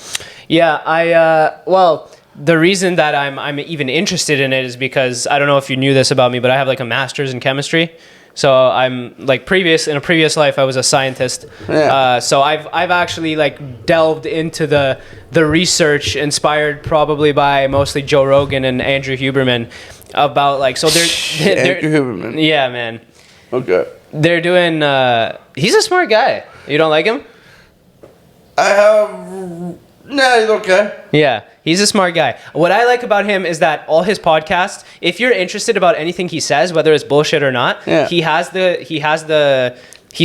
Speaker 1: Yeah, well, the reason that I'm even interested in it is because I don't know if you knew this about me, but I have like a master's in chemistry. So I'm like in a previous life I was a scientist.
Speaker 2: Yeah.
Speaker 1: So I've actually like delved into the research inspired probably by mostly Joe Rogan and Andrew Huberman about like, so they're
Speaker 2: Andrew Huberman.
Speaker 1: yeah, man.
Speaker 2: Okay.
Speaker 1: They're doing. He's a smart guy. You don't like him?
Speaker 2: I have. Nah, he's okay.
Speaker 1: Yeah, he's a smart guy. What I like about him is that all his podcasts, if you're interested about anything he says, whether it's bullshit or not, he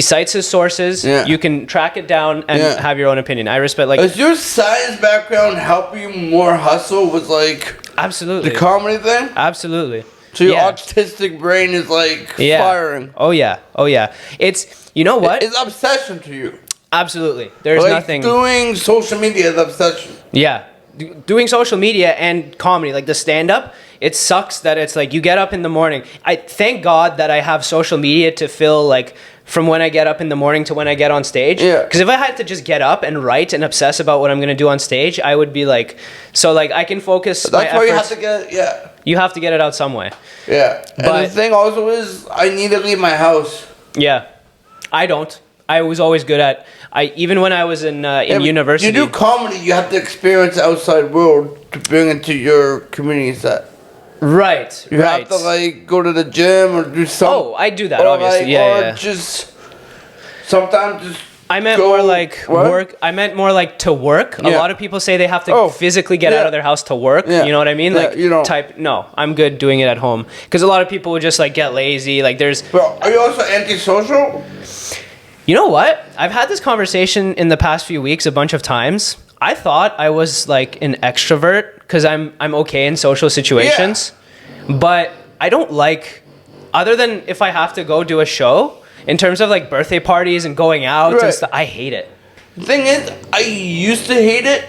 Speaker 1: cites his sources.
Speaker 2: Yeah.
Speaker 1: You can track it down and have your own opinion. I respect
Speaker 2: Does your science background help you more hustle with like
Speaker 1: absolutely
Speaker 2: the comedy thing?
Speaker 1: Absolutely.
Speaker 2: So your autistic brain is like firing.
Speaker 1: Oh yeah. It's you know what?
Speaker 2: It's obsession to you.
Speaker 1: Absolutely. There's
Speaker 2: like
Speaker 1: nothing.
Speaker 2: Doing social media is obsession.
Speaker 1: Yeah. Doing social media and comedy, like the stand-up, it sucks that it's like you get up in the morning. I thank God that I have social media to fill like from when I get up in the morning to when I get on stage.
Speaker 2: Yeah.
Speaker 1: Because if I had to just get up and write and obsess about what I'm going to do on stage, I would be like, so like I can focus my
Speaker 2: That's why you have
Speaker 1: efforts.
Speaker 2: to get,
Speaker 1: You have to get it out some way.
Speaker 2: Yeah. And
Speaker 1: But-
Speaker 2: the thing also is, I need to leave my house.
Speaker 1: Yeah. I don't. I was always good at, even when I was in university.
Speaker 2: You do comedy, you have to experience the outside world to bring it to your community set.
Speaker 1: Right.
Speaker 2: You have to like go to the gym or do something.
Speaker 1: Oh, I do that, obviously.
Speaker 2: Or just sometimes just.
Speaker 1: I meant
Speaker 2: go,
Speaker 1: more like
Speaker 2: what?
Speaker 1: work. I meant more like to work. A lot of people say they have to physically get out of their house to work.
Speaker 2: Yeah.
Speaker 1: You know what I mean?
Speaker 2: Yeah,
Speaker 1: Like
Speaker 2: you don't.
Speaker 1: No, I'm good doing it at home. Because a lot of people would just like get lazy. Like there's.
Speaker 2: Bro, are you also antisocial?
Speaker 1: You know what? I've had this conversation in the past few weeks a bunch of times. I thought I was like an extrovert because I'm okay in social situations, but I don't like, other than if I have to go do a show, in terms of like birthday parties and going out and stuff, I hate it.
Speaker 2: The thing is, I used to hate it,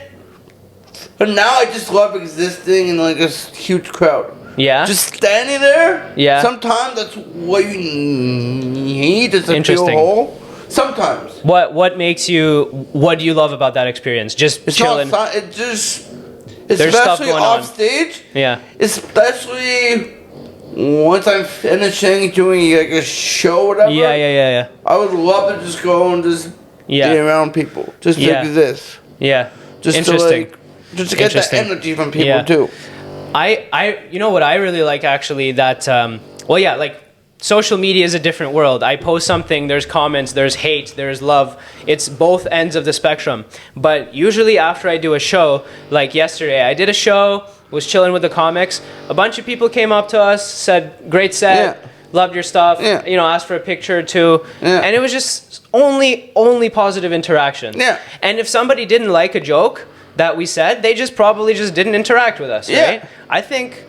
Speaker 2: but now I just love existing in like a huge crowd.
Speaker 1: Yeah.
Speaker 2: Just standing there.
Speaker 1: Yeah.
Speaker 2: Sometimes that's what you need to feel
Speaker 1: Interesting.
Speaker 2: whole. Sometimes.
Speaker 1: What makes you? What do you love about that experience? Just
Speaker 2: It's
Speaker 1: chilling.
Speaker 2: not. It just.
Speaker 1: There's stuff
Speaker 2: Especially
Speaker 1: going
Speaker 2: off
Speaker 1: on.
Speaker 2: stage.
Speaker 1: Yeah.
Speaker 2: Especially once I'm finishing doing like a show or whatever.
Speaker 1: Yeah.
Speaker 2: I would love to just go and just be around people. Just to exist.
Speaker 1: Yeah.
Speaker 2: Just
Speaker 1: Interesting.
Speaker 2: Just to get that energy from people too.
Speaker 1: You know what I really like actually that like social media is a different world. I post something, there's comments, there's hate, there's love. It's both ends of the spectrum. But usually after I do a show, like yesterday, I did a show, was chilling with the comics. A bunch of people came up to us, said, great set, loved your stuff, asked for a picture or two. Yeah. And it was just only positive interaction.
Speaker 2: Yeah.
Speaker 1: And if somebody didn't like a joke that we said, they just probably just didn't interact with us, right? I think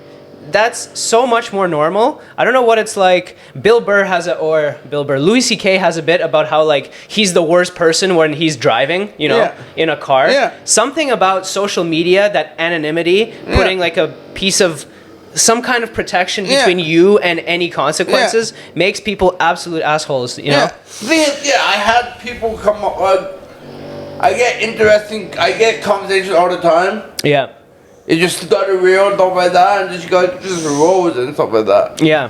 Speaker 1: that's so much more normal. I don't know what it's like. Louis C.K. has a bit about how like he's the worst person when he's driving, in a car.
Speaker 2: Yeah.
Speaker 1: Something about social media, that anonymity, putting like a piece of some kind of protection between you and any consequences makes people absolute assholes, you know?
Speaker 2: I had people come up, I get conversations all the time.
Speaker 1: Yeah.
Speaker 2: It just started real and stuff like that, and just rose and stuff like that.
Speaker 1: Yeah.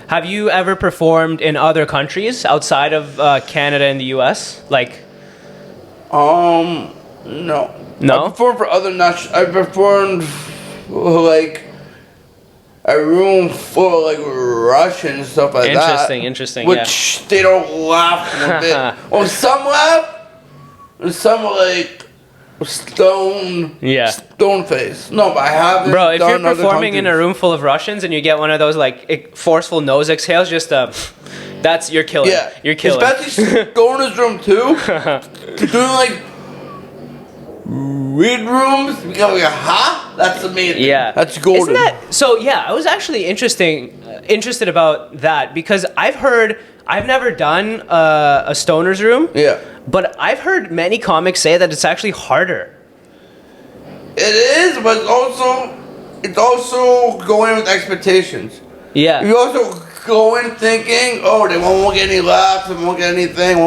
Speaker 1: Have you ever performed in other countries outside of Canada and the U.S.? Like,
Speaker 2: no.
Speaker 1: No?
Speaker 2: I performed for other I performed like a room full of like Russian and stuff like that.
Speaker 1: Interesting.
Speaker 2: Which they don't laugh a bit. Or some laugh, and some are like stone face. No, but I haven't.
Speaker 1: Bro, if you're
Speaker 2: done
Speaker 1: performing in a room full of Russians and you get one of those like forceful nose exhales, just you're killing.
Speaker 2: Yeah,
Speaker 1: You're killing.
Speaker 2: Especially going to this room too. Doing like read rooms, becoming that's amazing.
Speaker 1: Yeah,
Speaker 2: that's golden.
Speaker 1: Isn't that so? Yeah, I was actually interested about that because I've never done a stoner's room.
Speaker 2: Yeah.
Speaker 1: But I've heard many comics say that it's actually harder.
Speaker 2: It is, but it's also going with expectations.
Speaker 1: Yeah.
Speaker 2: You also go in thinking, they won't get any laughs, they won't get anything.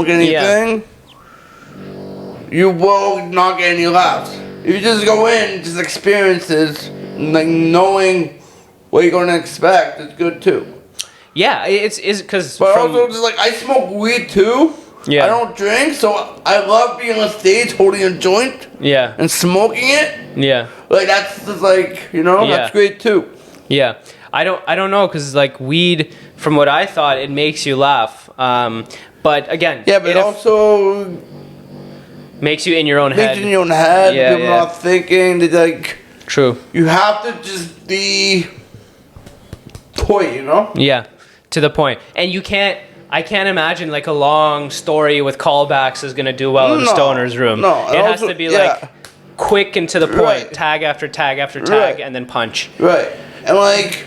Speaker 2: You will not get any laughs. If you just go in, just experiences, like knowing what you're going to expect, it's good too.
Speaker 1: Yeah, it's because.
Speaker 2: But also, just like I smoke weed too.
Speaker 1: Yeah.
Speaker 2: I don't drink, so I love being on stage holding a joint.
Speaker 1: Yeah.
Speaker 2: And smoking it.
Speaker 1: Yeah.
Speaker 2: Like that's just like that's great too.
Speaker 1: Yeah. I don't know, because like weed, from what I thought, it makes you laugh. But again,
Speaker 2: Yeah, but it also
Speaker 1: makes you in your own head.
Speaker 2: Makes you in your own head.
Speaker 1: Yeah,
Speaker 2: You're not thinking. Like,
Speaker 1: true.
Speaker 2: You have to just be toy, you know?
Speaker 1: Yeah, to the point. And I can't imagine like a long story with callbacks is going to do well in the stoner's room.
Speaker 2: No,
Speaker 1: it has to be like quick and to the point, tag after tag after tag, and then punch.
Speaker 2: Right. And like,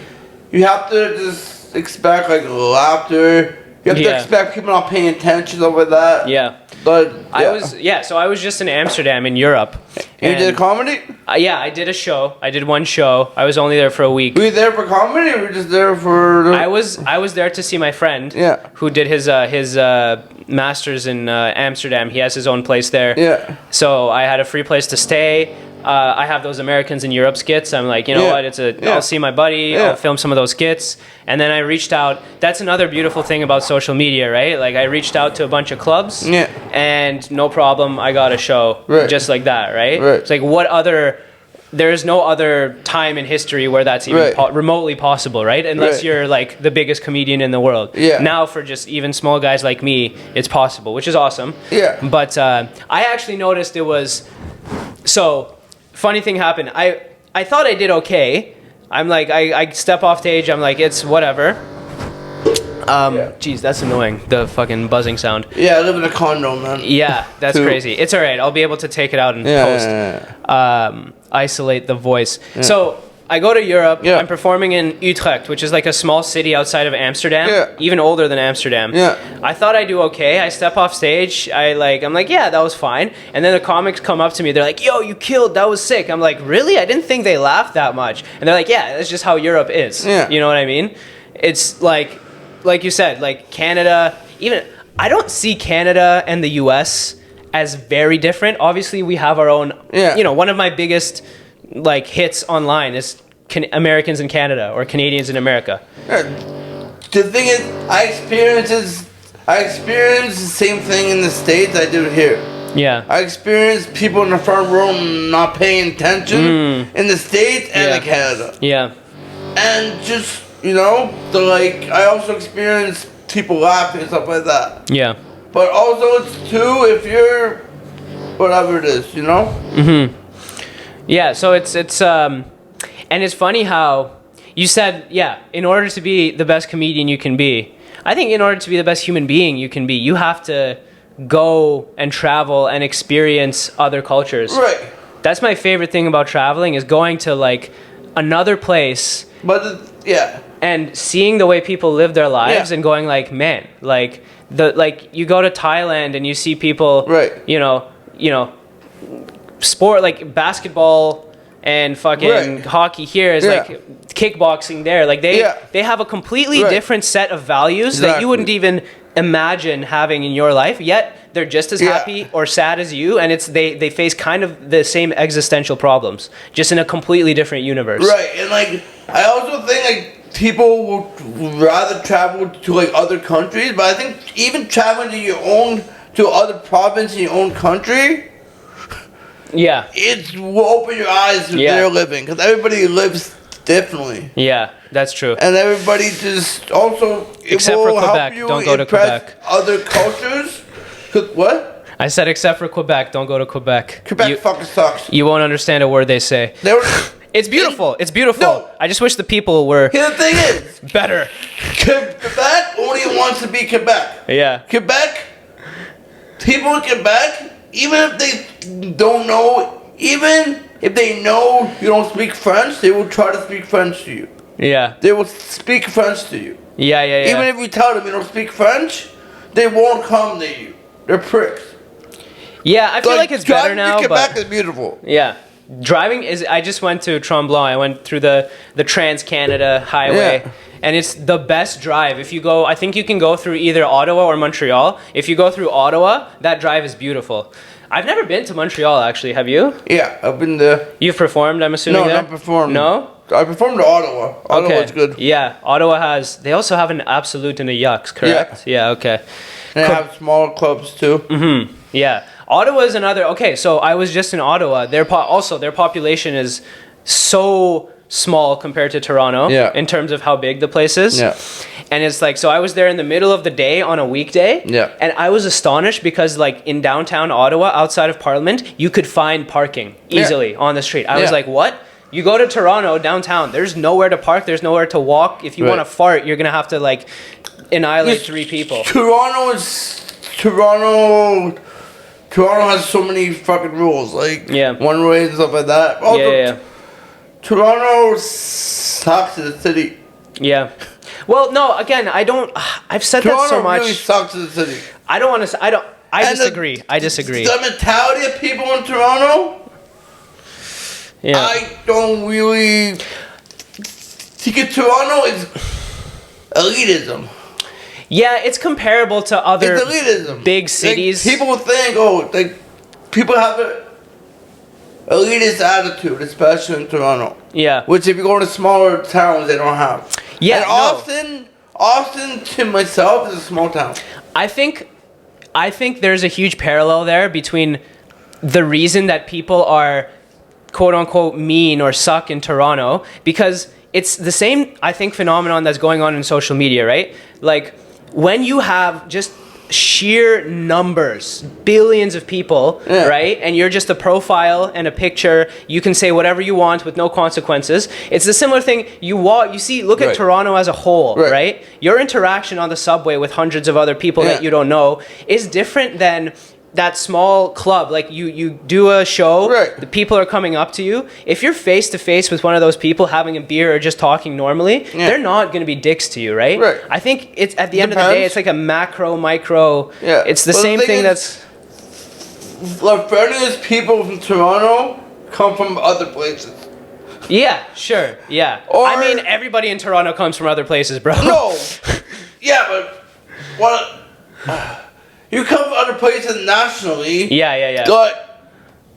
Speaker 2: you have to just expect like laughter. You have to expect people not paying attention over that.
Speaker 1: Yeah.
Speaker 2: But
Speaker 1: so I was just in Amsterdam in Europe.
Speaker 2: And you did a comedy?
Speaker 1: Yeah, I did a show. I did one show. I was only there for a week.
Speaker 2: Were you there for comedy, or were you just there for?
Speaker 1: I was there to see my friend.
Speaker 2: Yeah.
Speaker 1: Who did his masters in Amsterdam. He has his own place there.
Speaker 2: Yeah.
Speaker 1: So I had a free place to stay. I have those Americans in Europe skits. I'm like, you know what? I'll see my buddy. I'll film some of those skits. And then I reached out. That's another beautiful thing about social media, right? Like I reached out to a bunch of clubs.
Speaker 2: Yeah.
Speaker 1: And no problem, I got a show.
Speaker 2: Right.
Speaker 1: Just like that, right?
Speaker 2: Right.
Speaker 1: It's like there is no other time in history where that's even remotely possible, right? Unless you're like the biggest comedian in the world.
Speaker 2: Yeah.
Speaker 1: Now for just even small guys like me, it's possible, which is awesome.
Speaker 2: Yeah.
Speaker 1: But I actually noticed it was... So, funny thing happened. I thought I did okay. I'm like, I step off stage, I'm like, it's whatever. Geez, that's annoying, the fucking buzzing sound.
Speaker 2: Yeah, I live in a condo, man.
Speaker 1: Yeah, that's crazy. It's all right. I'll be able to take it out and post. Isolate the voice. Yeah. So I go to Europe. Yeah. I'm performing in Utrecht, which is like a small city outside of Amsterdam. Yeah. Even older than Amsterdam. Yeah. I thought I'd do okay. I step off stage. I'm like, yeah, that was fine. And then the comics come up to me. They're like, yo, you killed. That was sick. I'm like, really? I didn't think they laughed that much. And they're like, yeah, that's just how Europe is. Yeah. You know what I mean? It's like you said, like Canada, even I don't see Canada and the US as very different. Obviously, we have our own, one of my biggest like hits online is Americans in Canada or Canadians in America.
Speaker 2: The thing is, I experienced the same thing in the States I do here.
Speaker 1: Yeah.
Speaker 2: I experienced people in the front row not paying attention in the States and in Canada.
Speaker 1: Yeah.
Speaker 2: And just, I also experienced people laughing and stuff like that.
Speaker 1: Yeah.
Speaker 2: But also it's too, if you're, whatever it is, Mm-hmm.
Speaker 1: Yeah, so it's and it's funny how you said, in order to be the best comedian you can be, I think in order to be the best human being you can be, you have to go and travel and experience other cultures.
Speaker 2: Right.
Speaker 1: That's my favorite thing about traveling, is going to like another place. And seeing the way people live their lives and going like, man, like you go to Thailand and you see people, sport like basketball and fucking hockey here is like kickboxing there. Like they have a completely different set of values that you wouldn't even imagine having in your life, yet they're just as happy or sad as you, and they face kind of the same existential problems, just in a completely different universe.
Speaker 2: Right. And like I also think like people would rather travel to like other countries, but I think even traveling to other province in your own country, it will open your eyes to their living, because everybody lives differently. Yeah,
Speaker 1: that's true.
Speaker 2: And everybody just also,
Speaker 1: except for Quebec, don't go to Quebec.
Speaker 2: Other cultures. What?
Speaker 1: I said except for Quebec, don't go to Quebec.
Speaker 2: Quebec fucking sucks.
Speaker 1: You won't understand a word they say. It's beautiful. It's beautiful. No. I just wish the people were.
Speaker 2: The thing is,
Speaker 1: better.
Speaker 2: Quebec only wants to be Quebec.
Speaker 1: Yeah.
Speaker 2: Quebec, people in Quebec, even if they don't know, even if they know you don't speak French, they will try to speak French to you.
Speaker 1: Yeah.
Speaker 2: They will speak French to you.
Speaker 1: Yeah.
Speaker 2: Even if you tell them you don't speak French, they won't come to you. They're pricks.
Speaker 1: Yeah, I feel like it's better now.
Speaker 2: Quebec is beautiful.
Speaker 1: Yeah. Driving is. I just went to Tremblant. I went through the Trans-Canada Highway, and it's the best drive. If you go, I think you can go through either Ottawa or Montreal. If you go through Ottawa, that drive is beautiful. I've never been to Montreal, actually. Have you?
Speaker 2: Yeah, I've been there.
Speaker 1: You've performed, I'm assuming.
Speaker 2: No,
Speaker 1: there?
Speaker 2: not performed.
Speaker 1: No?
Speaker 2: I performed in Ottawa. Ottawa's good.
Speaker 1: Yeah, Ottawa has. They also have an Absolute and a Yucks, correct? Yeah. Okay.
Speaker 2: And they have smaller clubs too.
Speaker 1: Mm-hmm. Yeah. Ottawa is another. Okay, so I was just in Ottawa. Their population is so small compared to Toronto in terms of how big the place is.
Speaker 2: Yeah.
Speaker 1: And it's like, so I was there in the middle of the day on a weekday.
Speaker 2: Yeah.
Speaker 1: And I was astonished because like in downtown Ottawa, outside of Parliament, you could find parking easily on the street. I was like, what? You go to Toronto downtown, there's nowhere to park, there's nowhere to walk. If you want to fart, you're going to have to like annihilate 3 people.
Speaker 2: Toronto has so many fucking rules, like one way and stuff like that. Also, Toronto sucks as a city.
Speaker 1: Yeah. Well, no, again, I've said
Speaker 2: Toronto
Speaker 1: that so much.
Speaker 2: Really sucks as a city.
Speaker 1: I don't want to, I disagree. I disagree.
Speaker 2: The mentality of people in Toronto, I don't really think Toronto is elitism.
Speaker 1: Yeah, it's comparable to other big cities.
Speaker 2: Like, people think, people have an elitist attitude, especially in Toronto.
Speaker 1: Yeah.
Speaker 2: Which if you go to smaller towns, they don't have.
Speaker 1: Yeah,
Speaker 2: and Austin to myself is a small town.
Speaker 1: I think there's a huge parallel there between the reason that people are quote unquote mean or suck in Toronto, because it's the same, I think, phenomenon that's going on in social media, right? Like when you have just sheer numbers, billions of people, right? And you're just a profile and a picture, you can say whatever you want with no consequences. It's the similar thing. Look at Toronto as a whole, right? Your interaction on the subway with hundreds of other people that you don't know is different than that small club. Like you do a show, the people are coming up to you. If you're face to face with one of those people having a beer or just talking normally, they're not going to be dicks to you, right? I think it's at the end of the day, it's like a macro, micro. It's the same thing that's.
Speaker 2: The friendliest people from Toronto come from other places.
Speaker 1: Yeah, sure, yeah. I mean, everybody in Toronto comes from other places, bro.
Speaker 2: No, but what? You come from other places nationally.
Speaker 1: Yeah.
Speaker 2: But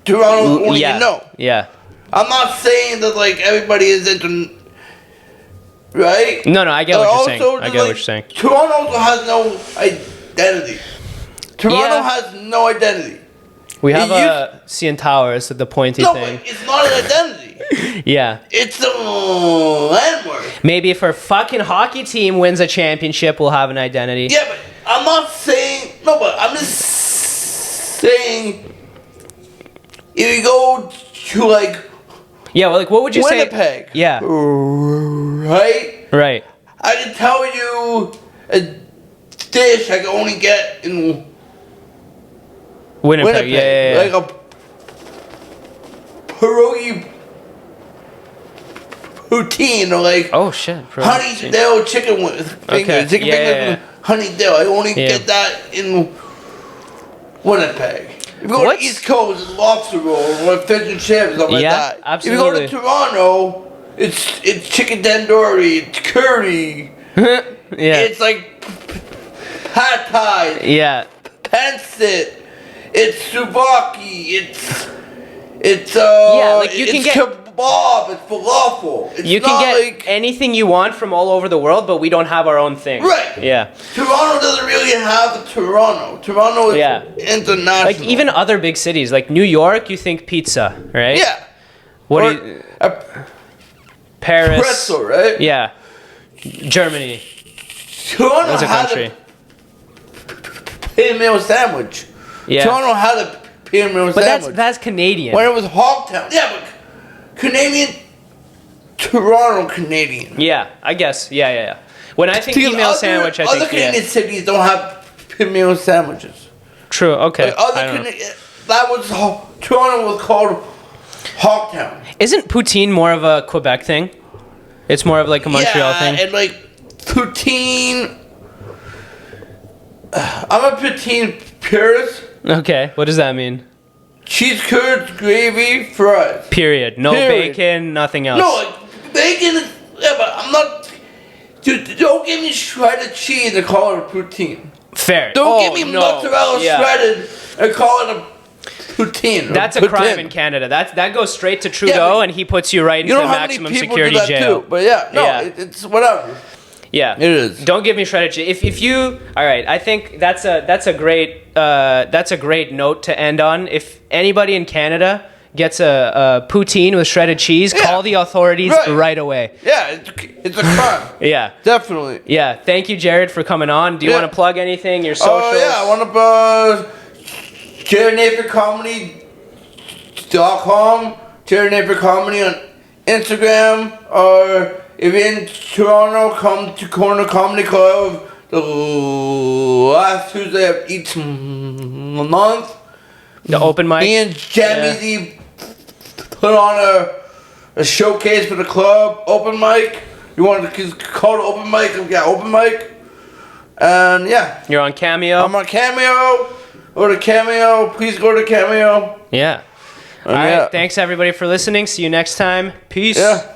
Speaker 2: Toronto only you know.
Speaker 1: Yeah.
Speaker 2: I'm not saying that like everybody is into. Right?
Speaker 1: No, I get what you're saying. I get what you're saying.
Speaker 2: Toronto has no identity. Toronto has no identity.
Speaker 1: We have a CN Towers, the pointy thing.
Speaker 2: But it's not an identity.
Speaker 1: Yeah.
Speaker 2: It's a landmark.
Speaker 1: Maybe if our fucking hockey team wins a championship, we'll have an identity.
Speaker 2: Yeah, but I'm not saying... No, but I'm just saying... If you go to, like...
Speaker 1: Yeah, well, like, what would you say...
Speaker 2: Winnipeg.
Speaker 1: Yeah.
Speaker 2: Right? I can tell you a dish I can only get in...
Speaker 1: Winnipeg. Yeah.
Speaker 2: Like a pierogi poutine or like honey dill chicken with fingers. Chicken fingers with honey dill. I only get that in Winnipeg. If you go to the East Coast, it's lobster roll or fish and chips, something like that.
Speaker 1: Absolutely.
Speaker 2: If you go to Toronto, it's chicken tandoori, it's curry. It's like pad thai.
Speaker 1: Yeah.
Speaker 2: Pancit. It's souvlaki. It's
Speaker 1: like you can get
Speaker 2: kebab. It's falafel. It's
Speaker 1: you can get anything you want from all over the world, but we don't have our own thing.
Speaker 2: Right.
Speaker 1: Yeah.
Speaker 2: Toronto doesn't really have Toronto. Toronto is international.
Speaker 1: Like even other big cities, like New York, you think pizza, right?
Speaker 2: Yeah.
Speaker 1: Paris.
Speaker 2: Pretzel, right?
Speaker 1: Yeah. Germany.
Speaker 2: Toronto
Speaker 1: has a country.
Speaker 2: Pin meal sandwich.
Speaker 1: Yeah.
Speaker 2: Toronto had a pin meal sandwich.
Speaker 1: But that's Canadian.
Speaker 2: When it was Hogtown. Yeah, but Canadian, Toronto Canadian.
Speaker 1: Yeah, I guess. Yeah. When I think meal sandwich, I think
Speaker 2: other Canadian cities don't have pin meal sandwiches.
Speaker 1: True. Okay.
Speaker 2: Like Toronto was called Hogtown.
Speaker 1: Isn't poutine more of a Quebec thing? It's more of like a Montreal thing.
Speaker 2: And like poutine. I'm a poutine purist.
Speaker 1: Okay, what does that mean?
Speaker 2: Cheese curds, gravy, fries.
Speaker 1: Period. No bacon, nothing else.
Speaker 2: No, like, bacon is... Yeah, but I'm not... Dude, don't give me shredded cheese and call it a poutine.
Speaker 1: Fair.
Speaker 2: Don't give me mozzarella shredded and call it a poutine.
Speaker 1: That's a crime in Canada. That goes straight to Trudeau, and he puts you right into the maximum security jail.
Speaker 2: Too, but it's whatever.
Speaker 1: Yeah,
Speaker 2: it is.
Speaker 1: Don't give me shredded cheese. If you, all right, I think that's a great note to end on. If anybody in Canada gets a poutine with shredded cheese, call the authorities right away.
Speaker 2: Yeah, it's a crime.
Speaker 1: Yeah.
Speaker 2: Definitely.
Speaker 1: Yeah. Thank you, Jared, for coming on. Do you want to plug anything? Your socials?
Speaker 2: Oh, yeah. I want to JaredNapier.com, Jared Napier Comedy on Instagram, or if you're in Toronto, come to Corner Comedy Club the last Tuesday of each month.
Speaker 1: The open mic.
Speaker 2: Me and Jamie put on a showcase for the club, open mic. You want to call it open mic? Yeah, open mic. And yeah.
Speaker 1: You're on Cameo?
Speaker 2: I'm on Cameo. Go to Cameo. Please go to Cameo.
Speaker 1: Yeah. All right. Thanks, everybody, for listening. See you next time. Peace.
Speaker 2: Yeah.